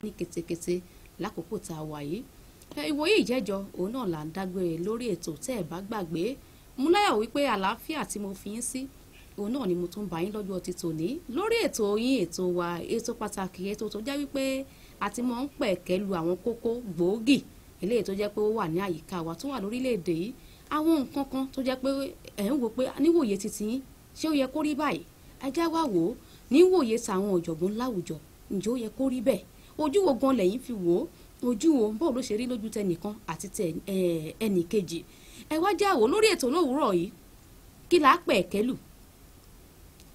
ní ketekete lákòókò tá a wà yìí. Ìwòye ìjẹ́jọ́ òun náà là ń dágbére lórí ètò tẹ́ ẹ̀ bá gbàgbé. Mo láyọ̀ wípé àlàáfíà tí mo fi yín sí òun náà ni mo tún bá yín lọ́jọ́ ti tòní lórí ètò yín, ètò wa, ètò pàtàkì, ètò tó jẹ́ wípé àti mọ̀ ń pẹ̀kẹ́ lu àwọn kókó gbòógì eléyìí tó jẹ́ pé ó wà ní àyíká wa tó wà lórílẹ̀‐èdè yìí. Àwọn nǹkan kan tó jẹ́ pé ẹ̀ ń wò pé níwòye titi yín ṣé ó yẹ kó rí báyìí, ẹ já wá wò ó níwòye tàwọn ọ̀jọ̀gbọ́n láwùjọ ǹjẹ́ ó yẹ kó rí bẹ́ẹ̀, ojú wo gan lẹ́yìn fi wò ó, ojú wo bó ló ṣe rí lójú tẹnìkan àti ẹnì kejì. Ẹ wá já wò lórí ètò lówùúrọ̀ yìí kí là á pẹ̀kẹ́ lù.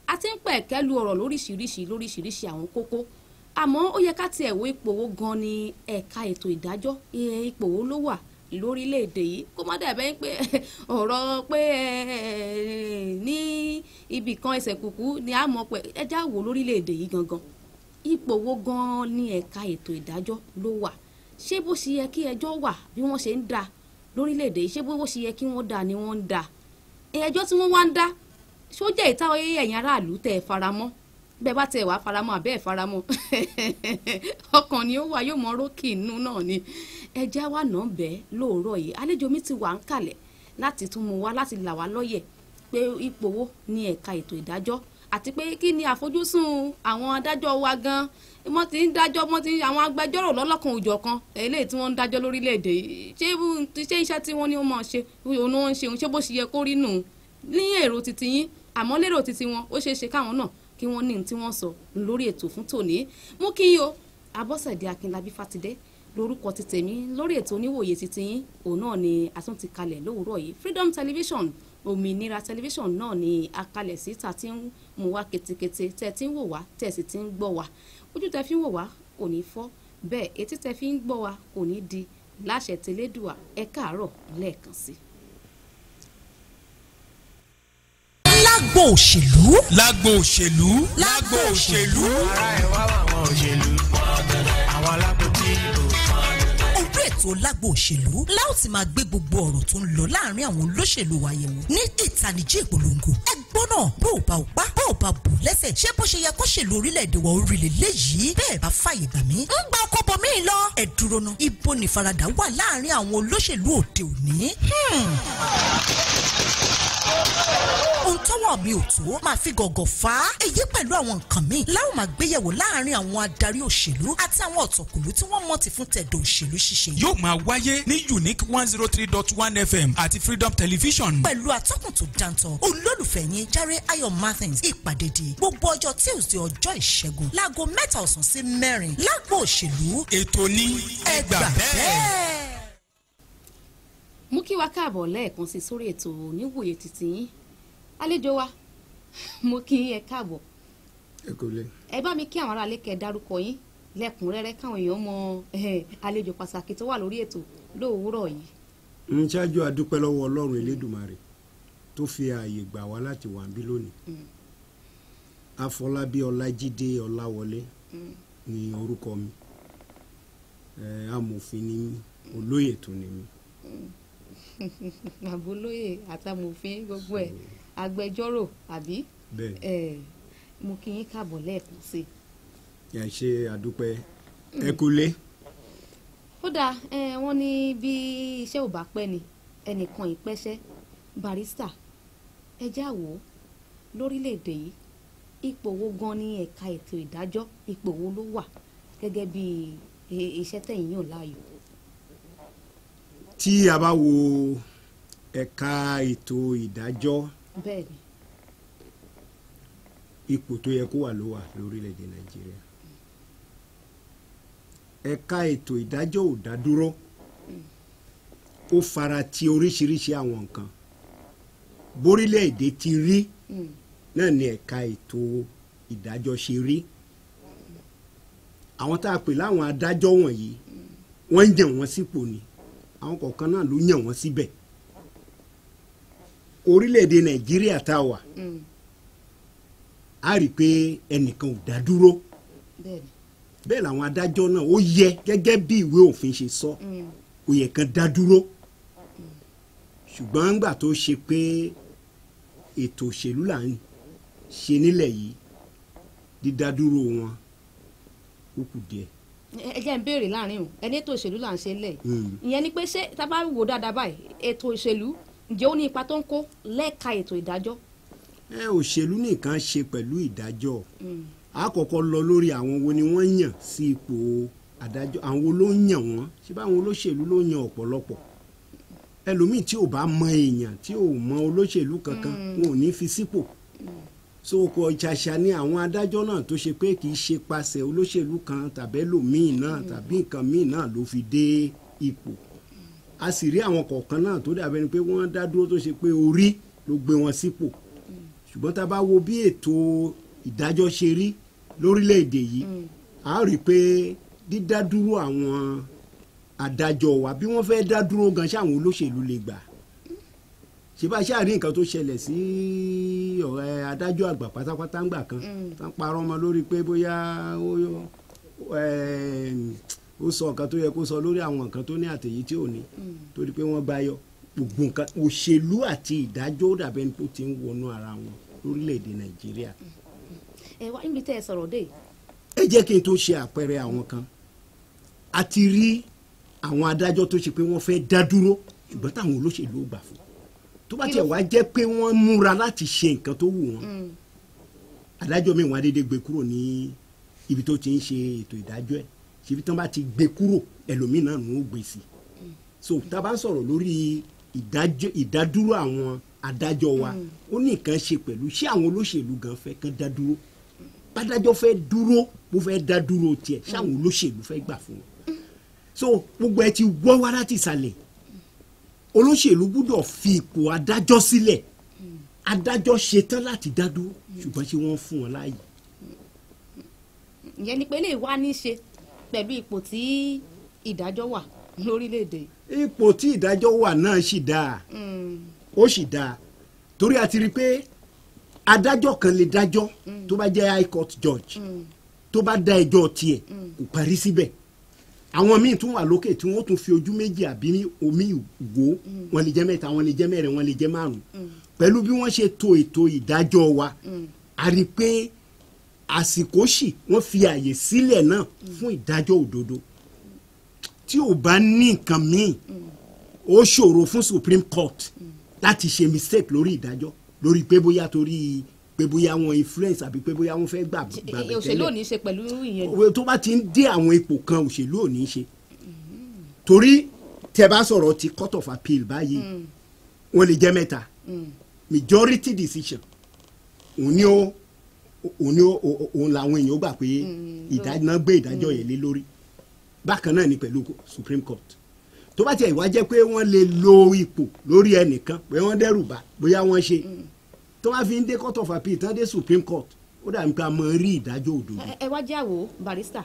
A ti ń pẹ̀kẹ́ lu ọ̀rọ̀ lóríṣiríṣi àwọn kókó, àmọ́ ó yẹ ká tiẹ̀ wo ipò wo gan ni ẹ̀ka ètò ìdájọ́ ipò wo ló wà lórílẹ̀‐èdè yìí, kó má dàbẹ́ pé ọ̀rọ̀ pé ní ibì kan ẹsẹ̀ kùkú ni a mọ̀ pé ẹjá wò lórílẹ̀‐èdè yìí gangan ipò wo gan ni ẹ̀ka ètò ìdájọ́ ló wà. Ṣé bó ṣe yẹ kí ẹjọ́ wà bí wọ́n ṣe ń dá lórílẹ̀‐èdè yìí, ṣé bó ṣe yẹ kí wọ́n dá ni wọ́n ń dá, ẹjọ́ tí wọ́n wá ń dá ṣó jẹ́ ìta ẹ̀yin aráàlú tẹ́ ẹ faramọ́, bẹ́ẹ̀ bá tẹ́ ẹ wá faramọ́ àbẹ́ ẹ faramọ́ ọkàn ni ó wà yóò mọ rókì inú náà ni. Ẹjẹ́ wa náà bẹ́ẹ̀ lóòrọ̀ yìí àlejò mi ti wà ń kalẹ̀ láti tún mú wá láti là wá lọ́yẹ̀ pé ipò wo ní ẹ̀ka ètò ìdájọ́ àti pé kí ni àfojúsùn àwọn adájọ́ wa gan. Wọ́n ti ń dájọ́, wọ́n ti àwọn agbẹjọ́rò lọ́lọ́kan òjọ̀kan eléyìí tí wọ́n ń dájọ́ lórílẹ̀‐èdè yìí ṣé iṣẹ́ tí wọ́n ní ó máa ṣe òun wọ́n ń ṣe òun ṣé bó ṣe yẹ kó rí nù ní èrò titi yín, àmọ́ lérò titi wọn ó ṣeé ṣe káwọn náà kí wọ́n ní tí wọ́n sọ lórí ètò fún tòní. Mú kí yín o Abọ́sẹ̀dé Akínlábí Fátidé lórúkọ ti tèmi lórí ètò oníwòye titi yín òun náà ni a tún ti kalẹ̀ lówùúrọ̀ yìí. Freedom Television, Òmìnira Television náà ni a kalẹ̀ sí ta ti ń mú wá ketekete tẹ́ ti ń wò wá tẹ́ sì ti ń gbọ́ wá. Ojú tẹ́ fi ń wò wá kò ní fọ́, bẹ́ẹ̀ etí tẹ́ fi ń gbọ́ wá kò ní di láṣẹ tẹlẹ́dùà. Ẹ káàárọ̀ lẹ́ẹ̀kan sí. Lágbo òṣèlú. Lágbo òṣèlú. Lágbo òṣèlú. Ara ẹ̀ wá àwọn òṣèlú. Àwọn alábòjì ìbò. Orí ètò Lágbo òṣèlú la ó ti máa gbé gbogbo ọ̀rọ̀ tó ń lọ láàrin àwọn olóṣèlú wa yẹ̀wò ní ìtanijí ìpolongo. Ẹ gbọ́ náà bó o bá o pa bó o bá bù lẹ́sẹ̀ ṣé bó ṣe yẹ kó ṣèlú orílẹ̀-èdè wa orílẹ̀ léyìí bẹ́ẹ̀ bá fàyè gbà mí. Ń gba ọkọ̀ bọ̀ mí lọ. Ẹ dúró ná ibo ni ìfaradà wà láàrin àwọn olóṣèlú òde òní. Ohun tọ́wọ́ mi ò tó máa fi gọ̀gọ̀ fà á. Èyí pẹ̀lú àwọn nǹkan míì láwọn máa gbéyẹ̀wò láàrin àwọn adarí òṣèlú àti àwọn ọ̀tọ̀kùlú tí wọ́n mọ̀ ti fún tẹ̀dọ̀ òṣèlú ṣíṣe. Yóò máa wáyé ní Unique 103.1 FM àti Freedom Television. Pẹ̀lú atọ́kùn tó dáńtọ́ olólùfẹ́ yín Jare Ayọ̀ Martins ìpàdé di gbogbo ọjọ́ Tuesday ọjọ́ ìṣẹ́gun láago 3 ọ̀sán sí 4 Lágbo òṣèlú. Ètò ní ẹ gbà bẹ́ẹ̀. Mú kí wa káàbọ̀ lẹ́ẹ̀kan sí sórí ètò oníwòye titi yín. Àlejò wa mo kí ẹ káàbọ̀. Ẹ kò lè. Ẹ bá mi kí àwọn aráalé kẹ́ dárúkọ yín lẹ́kùnrẹ́rẹ́ káwọn èèyàn mọ àlejò pàtàkì tó wà lórí ètò lówùúrọ̀ yìí. Ń ṣáájú adúpẹ́ lọ́wọ́ Ọlọ́run Elédùmarè tó fi ààyè gbà wá láti wà níbí lónìí. Afọlábí Ọlájídé Ọláwọlé ni orúkọ mi. Amòfin ni mí, olóyè tó ni mí. Àbólóyè àtàmòfin gbogbo ẹ̀ agbẹjọ́rò àbí. Bẹ́ẹ̀. Mo kí yín káàbọ̀ lẹ́ẹ̀kan sí. Ẹ ṣe àdúpẹ́. Ẹ kú lé. Ó dáa wọ́n ní bí iṣẹ́ ò bá pẹ́ ni ẹnìkan ìpẹ́ṣẹ́. Barrister ẹ já wò ó lórílẹ̀‐èdè yìí ipò wo gan ni ẹ̀ka ètò ìdájọ́ ipò wo ló wà gẹ́gẹ́ bí iṣẹ́ tẹ̀yìn yàn láàyò. Tí a bá wo ẹ̀ka ètò ìdájọ́, bẹ́ẹ̀ni, ipò tó yẹ kó wà ló wà lórílẹ̀‐èdè Nàìjíríà. Ẹ̀ka ètò ìdájọ́ ò dá dúró, ó fara ti oríṣiríṣi àwọn nǹkan. Bórílẹ̀‐èdè ti rí náà ni ẹ̀ka ètò ìdájọ́ ṣe rí. Àwọn tá a pè láwọn adájọ́ wọ̀nyí wọ́n ń yàn wọ́n sípò ni, àwọn kọ̀ọ̀kan náà ló yàn wọ́n síbẹ̀. Orílẹ̀‐èdè Nàìjíríà tá a wà a rí i pé ẹnìkan ò dá dúró. Bẹ́ẹ̀ làwọn adájọ́ náà ó yẹ gẹ́gẹ́ bí ìwé òfin ṣe sọ ó yẹ kán dá dúró. Ṣùgbọ́n ńgbà tó ṣe pé ètò òṣèlú là ń ṣe nílẹ̀ yìí dídá dúró wọn ó kù díẹ̀. ẹ jẹ́ ń béèrè láàrin o ẹni ètò òṣèlú là ń ṣe lẹ̀ ìyẹn ni pé ṣé tá a bá wò dáadáa báyìí ètò òṣèlú ǹjẹ́ ó ní ipa tó ń kó lẹ́ka ètò ìdájọ́. Òṣèlú nìkan ṣe pẹ̀lú ìdájọ́ àkọ́kọ́ lọ lórí àwọn wo ni wọ́n yàn sí ipò adájọ́, àwọn wo ló yàn wọ́n, ṣé báwọn olóṣèlú ló yan ọ̀pọ̀lọpọ̀ ẹlòmíì tí ò bá mọ èèyàn tí ò mọ olóṣèlú kankan wọn ò ní fi sípò so kò ṣàṣà ní àwọn adájọ́ náà tó ṣe pé kì í ṣe pasẹ̀ olóṣèlú kan tàbí ẹlòmíì náà tàbí nǹkan míì náà ló fi dé ipò a sì rí àwọn kọ̀ọ̀kan náà tó dàbẹ́ ni pé wọ́n dá dúró tó ṣe pé orí ló gbé wọn sípò ṣùgbọ́n tá a bá wo bí ètò ìdájọ́ ṣe rí lórílẹ̀‐èdè yìí a rí i pé dídádúró àwọn adájọ́ wa bí wọ́n fẹ́ dá dúró gan ṣáwọn olóṣèlú lè gbà ṣe bá ṣáà rí nǹkan tó ṣẹlẹ̀ sí ọ̀rẹ́ adájọ́ àgbà pátápátá ńgbà kan tán parọ́ ọmọ lórí pé bóyá ó sọ nǹkan tó yẹ kó sọ lórí àwọn nǹkan tó ní àtẹ̀yí tí ò ní torí pé wọ́n gbáyọ gbogbo nǹkan òṣèlú àti ìdájọ́ dàbẹ́ ní tó ti ń wọnú ara wọn lórílẹ̀‐èdè Nàìjíríà. ẹ wá níbi tẹ́ ẹ sọ̀rọ̀ dé. ẹ jẹ́ kí n tó ṣe àpẹẹrẹ àwọn kan a ti rí àwọn adájọ́ tó ṣe pé wọ́n fẹ́ dá dúró ṣùgbọ́n táwọn olóṣèlú ò gbà fún tó bá tiẹ̀ wá jẹ́ pé wọ́n múra láti ṣe nǹkan tó wù wọ́n adájọ́ mi wọ́n á dédé gbé kúrò ní ibi tó ti ń ṣe ètò ìdájọ́ ẹ̀ ṣèbí tán bá ti gbé kúrò ẹlòmíì náà ló ń gbé sí so tá a bá ń sọ̀rọ̀ lórí ìdádúró àwọn adájọ́ wa ó ní nǹkan ṣe pẹ̀lú ṣé àwọn olóṣèlú gan fẹ́ kán dá dúró bádájọ́ fẹ́ dúró bó fẹ́ dá dúró tiẹ̀ ṣé àwọn olóṣèlú fẹ́ gbà fún wọn so gbogbo ẹ ti wọ́ wá láti ìsàlẹ̀ olóṣèlú gbúdọ̀ fi ipò adájọ́ sílẹ̀ adájọ́ ṣetán láti dá dúró ṣùgbọ́n ṣé wọ́n fún wọn láàyè. ìyẹn ni pé lè wá ní í ṣe pẹ̀lú ipò tí ìdájọ́ wà lórílẹ̀‐èdè. ipò tí ìdájọ́ wà náà sì dáa ó sì dáa torí a ti rí i pé adájọ́ kan lè dájọ́ tó bá jẹ́ high court judge tó bá dá ẹjọ́ tiẹ̀ kò parí síbẹ̀ àwọn míì tún wà lókè tí wọ́n tún fi ojú méjì àbí omi wò wọ́n lè jẹ́ mẹ́ta wọ́n lè jẹ́ mẹ́rin wọ́n lè jẹ́ márùn pẹ̀lú bí wọ́n ṣe tò ètò ìdájọ́ wa a rí i pé àsìkò sì wọ́n fi àyè sílẹ̀ náà fún ìdájọ́ òdodo tí ò bá ní nǹkan míì ó ṣòro fún Supreme Court láti ṣe mistake lórí ìdájọ́ lórí pé bóyá torí pé bóyá wọn influence àbí pé bóyá wọn fẹ́ gbà bẹ̀tẹ́lẹ̀ òṣèlú ò ní ṣe pẹ̀lú ìyẹn. tó bá ti ń dé àwọn ipò kan òṣèlú ò ní ṣe torí tẹ́ bá sọ̀rọ̀ ti court of appeal báyìí wọ́n lè jẹ́ mẹ́ta majority decision òun làwọn èèyàn gbà pé ìdájọ́ gbé ìdájọ́ yẹn lé lórí bákan náà ni pẹ̀lú Supreme Court tó bá tiẹ̀ wá jẹ́ pé wọ́n lè lo ipò lórí ẹnìkan pé wọ́n dẹ́rù bà bóyá wọ́n ṣe tó bá fi ń dé court of appeal tán dé Supreme Court ó dàbí pé a mọ rí ìdájọ́ òdodo. ẹ wá jẹ́ àwò barista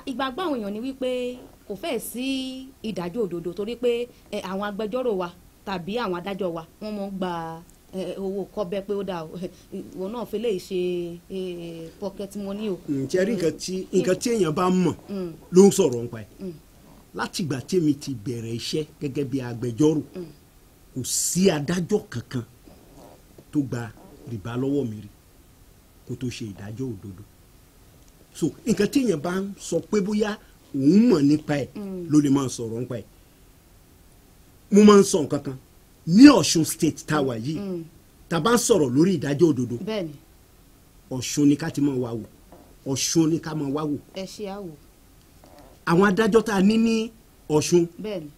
ìgbàgbọ́ àwọn èèyàn ni wípé kò fẹ́ẹ̀ sí ìdájọ́ òdodo torí pé àwọn agbẹjọ́rò wa tàbí àwọn adájọ́ wa wọ́n mọ̀ ń gba owó kọ́bẹ́ pé ó dà ìwọ náà fi lè ṣe pocket money o. ǹjẹ́ rí nǹkan tí èèyàn bá mọ̀ ló ń sọ̀rọ̀ nípa ẹ̀ látìgbà tèmi ti bẹ̀rẹ̀ iṣẹ́ gẹ́gẹ́ bí agbẹjọ́rò kò sí adájọ́ kankan tó gba rìbá lọ́wọ́ mi rí kó tó ṣe ìdájọ́ òdodo so nǹkan tí èèyàn bá ń sọ pé bóyá òun mọ̀ nípa ẹ̀ ló lè máa sọ̀rọ̀ nípa ẹ̀ mo máa ń sọ nǹkan kan ní Ọ̀ṣun state táwa yìí tá a bá ń sọ̀rọ̀ lórí ìdájọ́ òdodo Ọ̀ṣun ni ká ti máa wá wò Ọ̀ṣun ni ká máa wá wò. ẹ ṣe àwò. àwọn adájọ́ tá a ní Ọ̀ṣun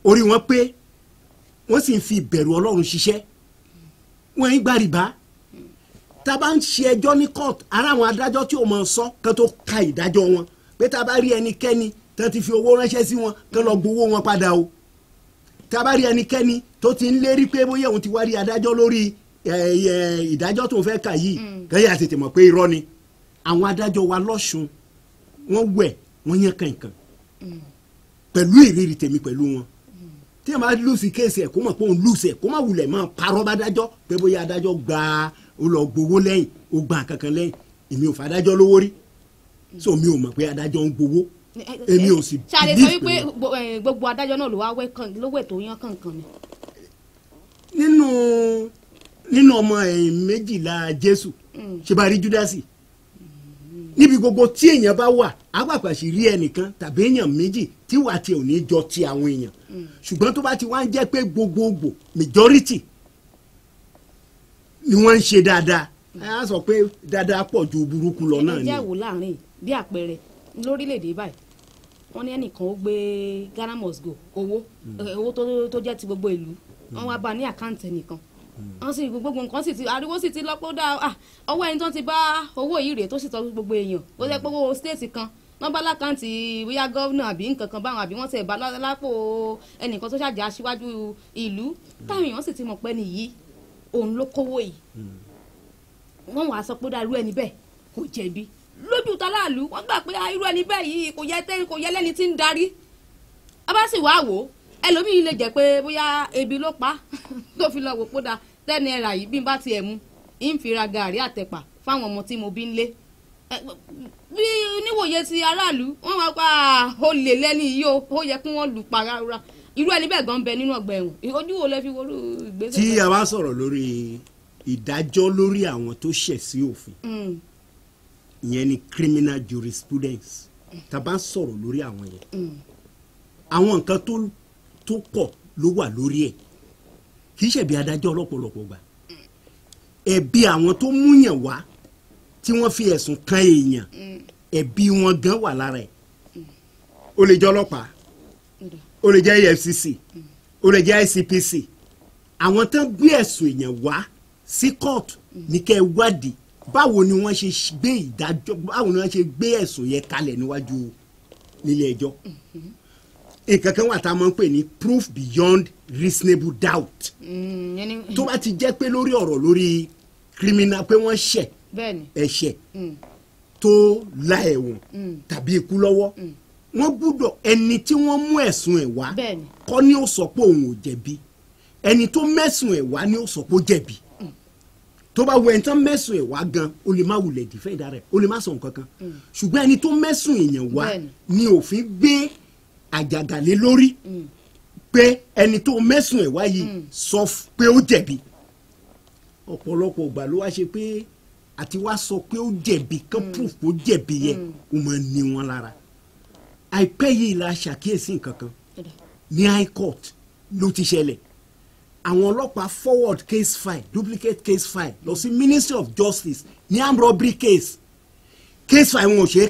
orí wọn pé wọ́n sì ń fi ìbẹ̀rù Ọlọ́run ṣiṣẹ́ wọ́n ń gba rìbá tá a bá ń ṣe ẹjọ́ ní court ara àwọn adájọ́ tí ò mọ̀ sọ kán tó ka ìdájọ́ wọn pé tá a bá rí ẹnikẹ́ni tán ti fi owó ránṣẹ́ sí wọn kán lọ gbowó wọn padà o tá a bá rí ẹnikẹ́ni tó ti ń lérí pé bóyá òun ti wá rí adájọ́ lórí ìdájọ́ tó ń fẹ́ kà yìí kán yà tètè mọ̀ pé irọ́ ni àwọn adájọ́ wa lọ́ṣun wọ́n wẹ̀ wọ́n yẹn kankan pẹ̀lú ìrírí tèmi pẹ̀lú wọn tí a máa lùsì kéèsì ẹ̀ kó mọ̀ pé òun lùsì ẹ̀ kó má wulẹ̀ máa parọ́ bá dájọ́ pé bóyá adájọ́ gba ó lọ gbowó lẹ́yìn ó gba kankan lẹ́yìn èmi ò fa adájọ́ lówó rí so mi ò mọ̀ pé adájọ́ ń gbowó èmi ò sì ṣáà lè sọ wípé gbogbo adájọ́ náà ló wá lówó ètò yan kankan ni. nínú ọmọ ẹ̀yìn méjìlá Jésù ṣe bá rí Júdásì níbi gbogbo tí èèyàn bá wà apàpàṣì rí ẹnìkan tàbí èèyàn méjì tí wà tí ò ní jọ ti àwọn èèyàn ṣùgbọ́n tó bá ti wá ń jẹ́ pé gbogbogbò majority ni wọ́n ń ṣe dáadáa a sọ pé dáadáa pọ̀ ju burúkú lọ náà ni. ẹ jẹ́ wò láàrin bí àpẹẹrẹ lórílẹ̀‐èdè báyìí wọ́n ní ẹnìkan ó gbé Ghana must go owó tó jẹ́ ti gbogbo ìlú wọ́n wá bá ní àkáǹtì ẹnìkan wọ́n sì gbogbo nǹkan sì ti ariwo sì ti lọ́pọ̀ dá ọwọ́ ẹni tó ti bá owó yìí rèé tó sì tọ́jú gbogbo èèyàn ó jẹ́ pé owó stéètì kan wọ́n bá lákàǹtì bóyá gọ́vnà àbí nǹkan kan báwọn àbí wọ́n ti bá lápò ẹnìkan tó ṣàjà aṣíwájú ìlú táwọn èèyàn sì ti mọ̀ pé nìyí òun ló kówó yìí wọ́n wàá sọ pé dárú ẹni bẹ́ẹ̀ kò jẹ̀bi lójú taláàlú wọ́n gbà pé irú ẹni bẹ́ẹ̀ yìí kò yẹ lẹ́ni tí ń darí a bá sì wá wò ó ẹlòmíì lè jẹ́ pé bóyá ebi ló pa tó fi lọ wò pé da £10 yìí bí n bá tiẹ̀ mu ń fi ra gàrí àtẹ̀pà fáwọn ọmọ tí mo bí ń lé bí níwòye ti aráàlú wọ́n wá pa ó lè lẹ́ni yìí ó yẹ kí wọ́n lù pa rárá irú ẹni bẹ́ẹ̀ gan bẹ nínú ọgbà ẹ̀wọ̀n ojú wo lẹ fi wọlé ìgbésẹ̀. tí a bá sọ̀rọ̀ lórí ìdájọ́ lórí àwọn tó ṣẹ̀ sí òfin ìyẹn ni criminal jurisprudence tá a bá sọ̀rọ̀ lórí àwọn yẹn àwọn nǹkan tó pọ̀ ló wà lórí ẹ̀ kì í ṣẹ̀bi adájọ́ lọ́pọ̀lọpọ̀ gbà ẹ̀bi àwọn tó múyàn wá tí wọ́n fi ẹ̀sùn kan èèyàn ẹ̀bi wọn gan wà lára ẹ̀ ó lè jẹ́ ọlọ́pàá ó lè jẹ́ EFCC ó lè jẹ́ ICPC àwọn tán gbé ẹ̀sùn èèyàn wá sí kóòtù ní kẹ́ ẹ wádìí báwo ni wọ́n ṣe gbé ìdájọ́ báwo ni wọ́n ṣe gbé ẹ̀sùn yẹn kalẹ̀ níwájú nílé ẹjọ́ nǹkan kan wà tá a máa ń pè ní proof beyond reasonable doubt tó bá ti jẹ́ pé lórí ọ̀rọ̀ lórí criminal pé wọ́n ṣẹ̀ ẹ̀ṣẹ̀ tó la ẹ̀wọ̀n tàbí ikú lọ́wọ́ wọ́n gbúdọ̀ ẹni tí wọ́n mú ẹ̀sùn ẹ̀ wá kọ́ ni ó sọ pé òun ò jẹ̀bi ẹni tó mẹ́sùn ẹ̀ wá ni ó sọ pé ó jẹ̀bi tó bá wo ẹni tó mẹ́sùn ẹ̀ wá gan ó lè má wulẹ̀ dìfẹ́ǹdà rẹ̀ ó lè má sọ nǹkan kan ṣùgbọ́n ẹni tó mẹ́sùn èèyàn wá ni òfin gbé àjàgàlé lórí pé ẹni tó mẹ́sùn ẹ̀ wá yìí sọ pé ó jẹ̀bi ọ̀pọ̀lọpọ̀ ìgbà ló wá ṣe pé àti wá sọ pé ó jẹ̀bi kán proof ó jẹ̀bi yẹn ó máa ní wọn lára àìpẹ́ yìí la ṣàkíyèsí nǹkan kan ní high court ló ti ṣẹlẹ̀ àwọn ọlọ́pàá forward case file duplicate case file lọ sí Ministry of Justice ní armed robbery case file wọn ò ṣeé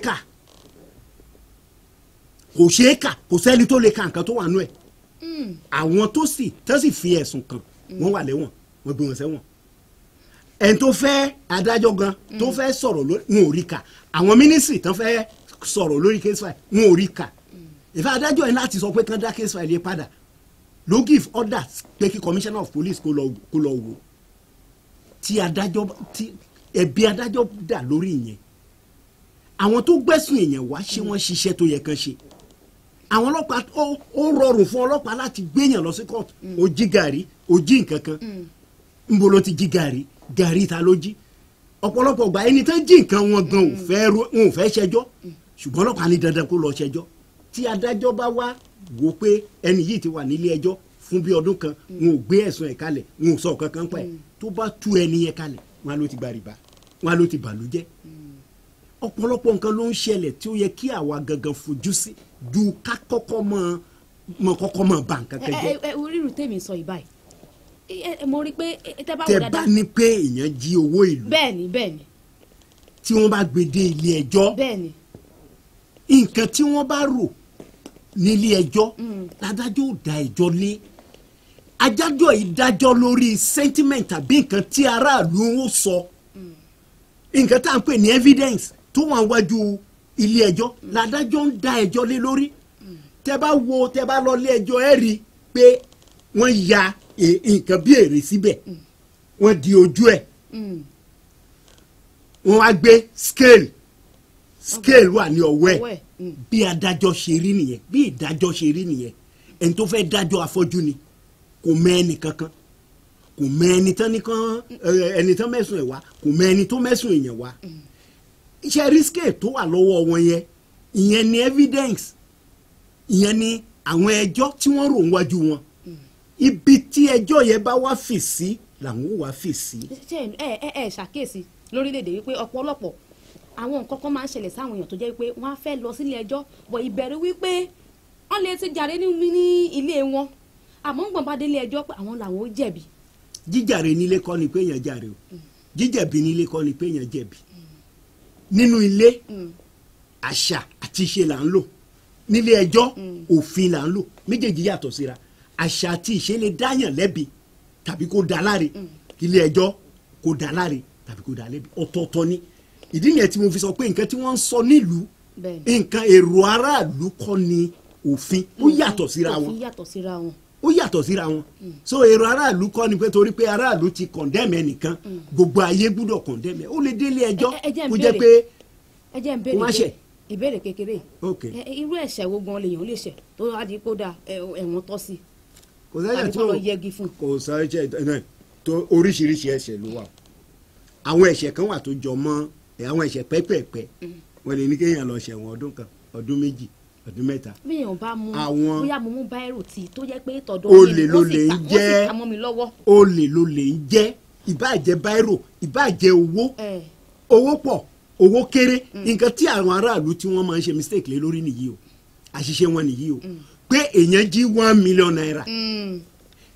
kà kò sẹ́ni tó lè ka nǹkan tó wà nú ẹ̀ àwọn tó sì fi ẹ̀sùn kàn wọ́n wà lẹ́wọ̀n wọ́n gbé wọn sẹ́wọ̀n ẹni tó fẹ́ adájọ́ gan tó fẹ́ sọ̀rọ̀ lórí wọn ò rí kà àwọn mínísírì tán fẹ́ sọ̀rọ̀ lórí case file wọn ò rí kà ìfẹ́ adájọ́ yẹn láti sọ pé kán dá case file yẹn padà ló give orders pé kí commissioner of police kó lọ wò tí ẹ̀bi adájọ́ dà lórí ìyẹn àwọn tó gbẹ̀sùn èèyàn wá ṣé wọ́n ṣiṣẹ́ tó yẹ kán ṣe àwọn ọlọ́pàá ó rọrùn fún ọlọ́pàá láti gbéyàn lọ sí court ó jí gàrí ó jí nǹkan kan níbo ló ti jí gàrí ta ló jí ọ̀pọ̀lọpọ̀ gbà ẹni tó jí nǹkan wọn gan wọn ò fẹ́ ṣẹjọ́ ṣùgbọ́n ọlọ́pàá ní dandan kó lọ ṣẹjọ́ tí adájọ́ bá wá wò pé ẹni yìí ti wà nílé ẹjọ́ fún bí ọdún kan wọn ò gbé ẹ̀sùn ẹ̀ kalẹ̀ wọn ò sọ kankan pa ẹ̀ tó bá tú ẹni yẹn kalẹ̀ wọn ló ti gba rìbá wọn ló ti bàlújẹ́ ọ̀pọ̀lọpọ̀ nǹkan ló ń ṣẹlẹ̀ tí ó yẹ kí àwa gangan fojú sí ju ká kọ́kọ́ mọ bá nǹkan kan jẹ́. oríru tèmi sọ ìbáyìí mo rí i pé tẹ́ bá wò dáadáa. tẹ́ bá ní pé èèyàn jí owó ìlú. bẹ́ẹ̀ni. tí wọ́n bá gbé dé ilé ẹjọ́. bẹ́ẹ̀ni. nǹkan tí wọ́n bá rò nílé ẹjọ́ ládájọ́ ò dá ẹjọ́ lé adájọ́ yìí dájọ́ lórí sentiment tàbí nǹkan tí aráàlú ó sọ nǹkan tá à ń pè ní evidence tó wà wájú ilé ẹjọ́ ládájọ́ ń dá ẹjọ́ lé lórí tẹ́ bá lọ ilé ẹjọ́ ẹ rí i pé wọ́n ya nǹkan bí èrè síbẹ̀ wọ́n di ojú ẹ̀ wọ́n wá gbé scale wà ní ọwọ́ ẹ̀ bí adájọ́ ṣe rí nìyẹn bí ìdájọ́ ṣe rí nìyẹn ẹni tó fẹ́ dájọ́ afọ́jú ni kò mọ̀ ẹni kankan kò mọ̀ ẹni tán nìkan ẹni tán mẹ́sùn ẹ̀ wá kò mọ̀ ẹni tó mẹ́sùn èèyàn wá iṣẹ́ risque tó wà lọ́wọ́ wọn yẹn ìyẹn ni evidence ìyẹn ni àwọn ẹjọ́ tí wọ́n rò wájú wọn ibi tí ẹjọ́ yẹn bá wá fì sí làwọn ò wá fì sí. ẹ ṣàkíyèsí lórílẹ̀‐èdè wípé ọ̀pọ̀lọpọ̀ àwọn nǹkan kan máa ń ṣẹlẹ̀ sáwọn èèyàn tó jẹ́ pé wọ́n á fẹ́ lọ sílé ẹjọ́ bọ̀ ìbẹ̀rù wípé wọ́n lè ti jàre ní ilé wọn àmọ́ ń gbọ̀n bá délé ẹjọ́ pé àwọn làwọn ó jẹ̀bi. jíjàre nílé kọ́ ni pé èèyàn jàre o jíjẹ̀bi nílé kọ́ ni pé èèyàn jẹ̀bi nínú ilé àṣà àti ìṣe là ń lò nílé ẹjọ́ òfin là ń lò méjèèjì yàtọ̀ síra àṣà àti ìṣe lè dáyàn lẹ́bi tàbí kó dá láre ilé ẹjọ́ kó dá láre tàbí kó dá lẹ́bi ọ̀tọ̀ọ̀tọ̀ ni ìdí nìyẹn tí mo fi sọ pé nǹkan tí wọ́n ń sọ nílùú nǹkan èrò aráàlú kọ́ ni òfin ó yàtọ̀ síra wọn ó yàtọ̀ síra wọn so èrò aráàlú kọ́ ni pé torí pé aráàlú ti kọ̀ndẹ́mẹ̀ nìkan gbogbo ayé gbúdọ̀ kọ̀ndẹ́mẹ̀ ó lè délé ẹjọ́ kó jẹ́ pé ó má ṣẹ̀. ìbéèrè kékeré irú ẹ̀ṣẹ̀ wo gan lèèyàn lè ṣẹ̀ tó wá di kó dà ẹ̀wọ̀n tọ́ sí tàbí kó lọ yẹgi fún. kò sọ ẹ̀ṣẹ̀ tó oríṣiríṣi ẹ̀ṣẹ̀ ló wà àwọn ẹ̀ṣẹ̀ kan wà tó jọ mọ́ àwọn ẹ̀ṣẹ̀ pẹ́pẹ́pẹ́ wọ́n lè ní kéèyàn lọ ṣẹ̀wọ̀n ọdún kan ọdún méjì ọdún mẹ́ta. bí èèyàn bá mú bóyá mo mú báírò tí tó jẹ́ pé tọ̀dọ̀ olè ló lè ń jẹ́ mọ́ mi lọ́wọ́. olè ló lè ń jẹ́ ìbáàjẹ́ báírò ìbáàjẹ́ owó pọ̀ owó kéré nǹkan tí àwọn aráàlú tí wọ́n máa ń ṣe mistake lé lórí nìyí o àṣìṣe wọn nìyí o pé èèyàn jí 1 million naira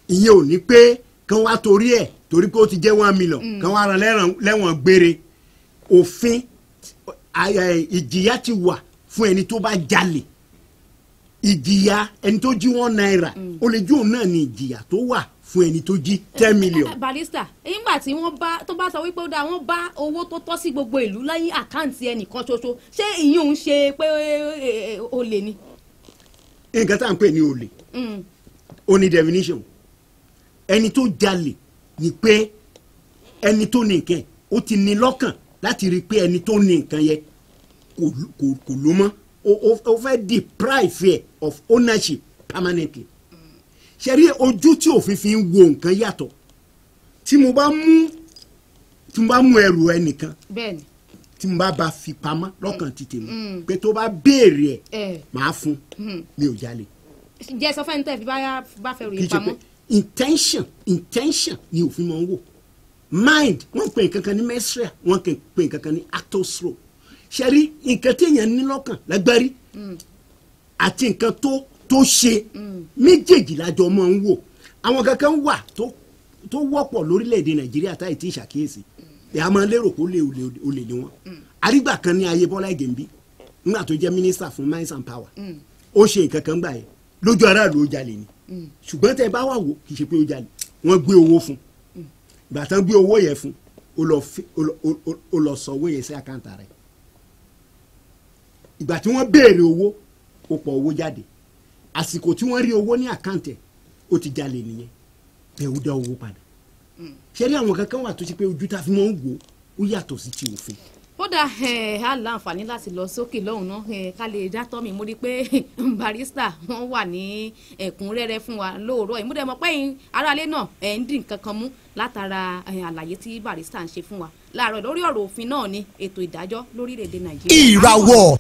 ìyẹn ò ní pé kán wá torí pé ó ti jẹ́ 1 million kán wá ran lẹ́wọ̀n gbére òfin ìjìyà ti wà fún ẹni tó bá jalè ìjìyà ẹni tó jí 1 naira ó lè jó náà ní ìjìyà tó wà fún ẹni tó jí 10 million. barista nígbà tí tó bá sọ wípé ó dáa wọ́n bá owó tó tọ́ sí gbogbo ìlú lẹ́yìn àkáǹtì ẹnìkan ṣoṣo ṣé ìyẹn ń ṣe pé olè ni. nǹkan tá à ń pè ní olè ó ní definition ẹni tó jalè ni pé ẹni tó ní nǹkan ó ti ní lọ́kàn láti rí i pé ẹni tó ní nǹkan yẹn kò ló mọ́ ó fẹ́ deprive of ownership permanently ṣe rí ojú tí òfin fi ń wo nǹkan yàtọ̀ tí mo bá mú ẹrù ẹnìkan tí mo bá fi pamọ́ lọ́kàn ti tèmi pé tó bá béèrè ẹ̀ máa fún mi ò jalè. jẹ́ sọ fẹ́ni tẹ́ fi bá fẹ́ rí pamọ́. intention ni òfin máa ń wò mind wọ́n pè nǹkan kan ní menstrual wọ́n pè nǹkan kan ní actus rho ṣe rí nǹkan téèyàn ní lọ́kàn lágbárí àti nǹkan tó ṣe méjèèjì lájọ máa ń wò àwọn kankan wà tó wọ́pọ̀ lórílẹ̀‐èdè nàìjíríà táyì tí ìṣàkíyèsí ẹ̀ a máa lérò kó olè ní wọn àrígbà kan ní ayé Bọ́lá Ìgèǹbí nígbà tó jẹ́ mínísítà fún mines and power ó ṣe nǹkan kan gbà yẹn lójú aráàlú ó jalè ni ṣùgbọ́n tẹ́ ẹ bá wà wò kì í ṣe pé ó jalè wọ́n gbé owó fún ìgbà tán gbé owó yẹn fún ó lọ sọ owó yẹn sí àkáǹtà rẹ̀ ìgbà tí wọ́n béèrè owó ó pọ̀ owó jáde àsìkò tí wọ́n rí owó ní àkáǹtì ẹ̀ ó ti jalè nìyẹn ẹ̀ ó dá owó padà ṣé rí àwọn kankan wà tó ṣe pé ojú tá a fi máa ń wò ó yàtọ̀ sí ti òfin. kódà á láǹfààní láti lọ sókè lọ́hùn náà ká lè dátọ́ mi mo rí i pé barista wọ́n wà ní ẹ̀kúnrẹ́rẹ́ fún wa lóòrọ̀ yìí mo dẹ̀ mọ̀ pé aráalé náà ń dín nǹkan kan mú látara àlàyé tí barista ń ṣe fún wa láàárọ̀ lórí ọ̀rọ̀ òfin náà ní ètò ìdájọ́ lórílẹ̀‐èdè Nàìjíríà. ìràwọ̀.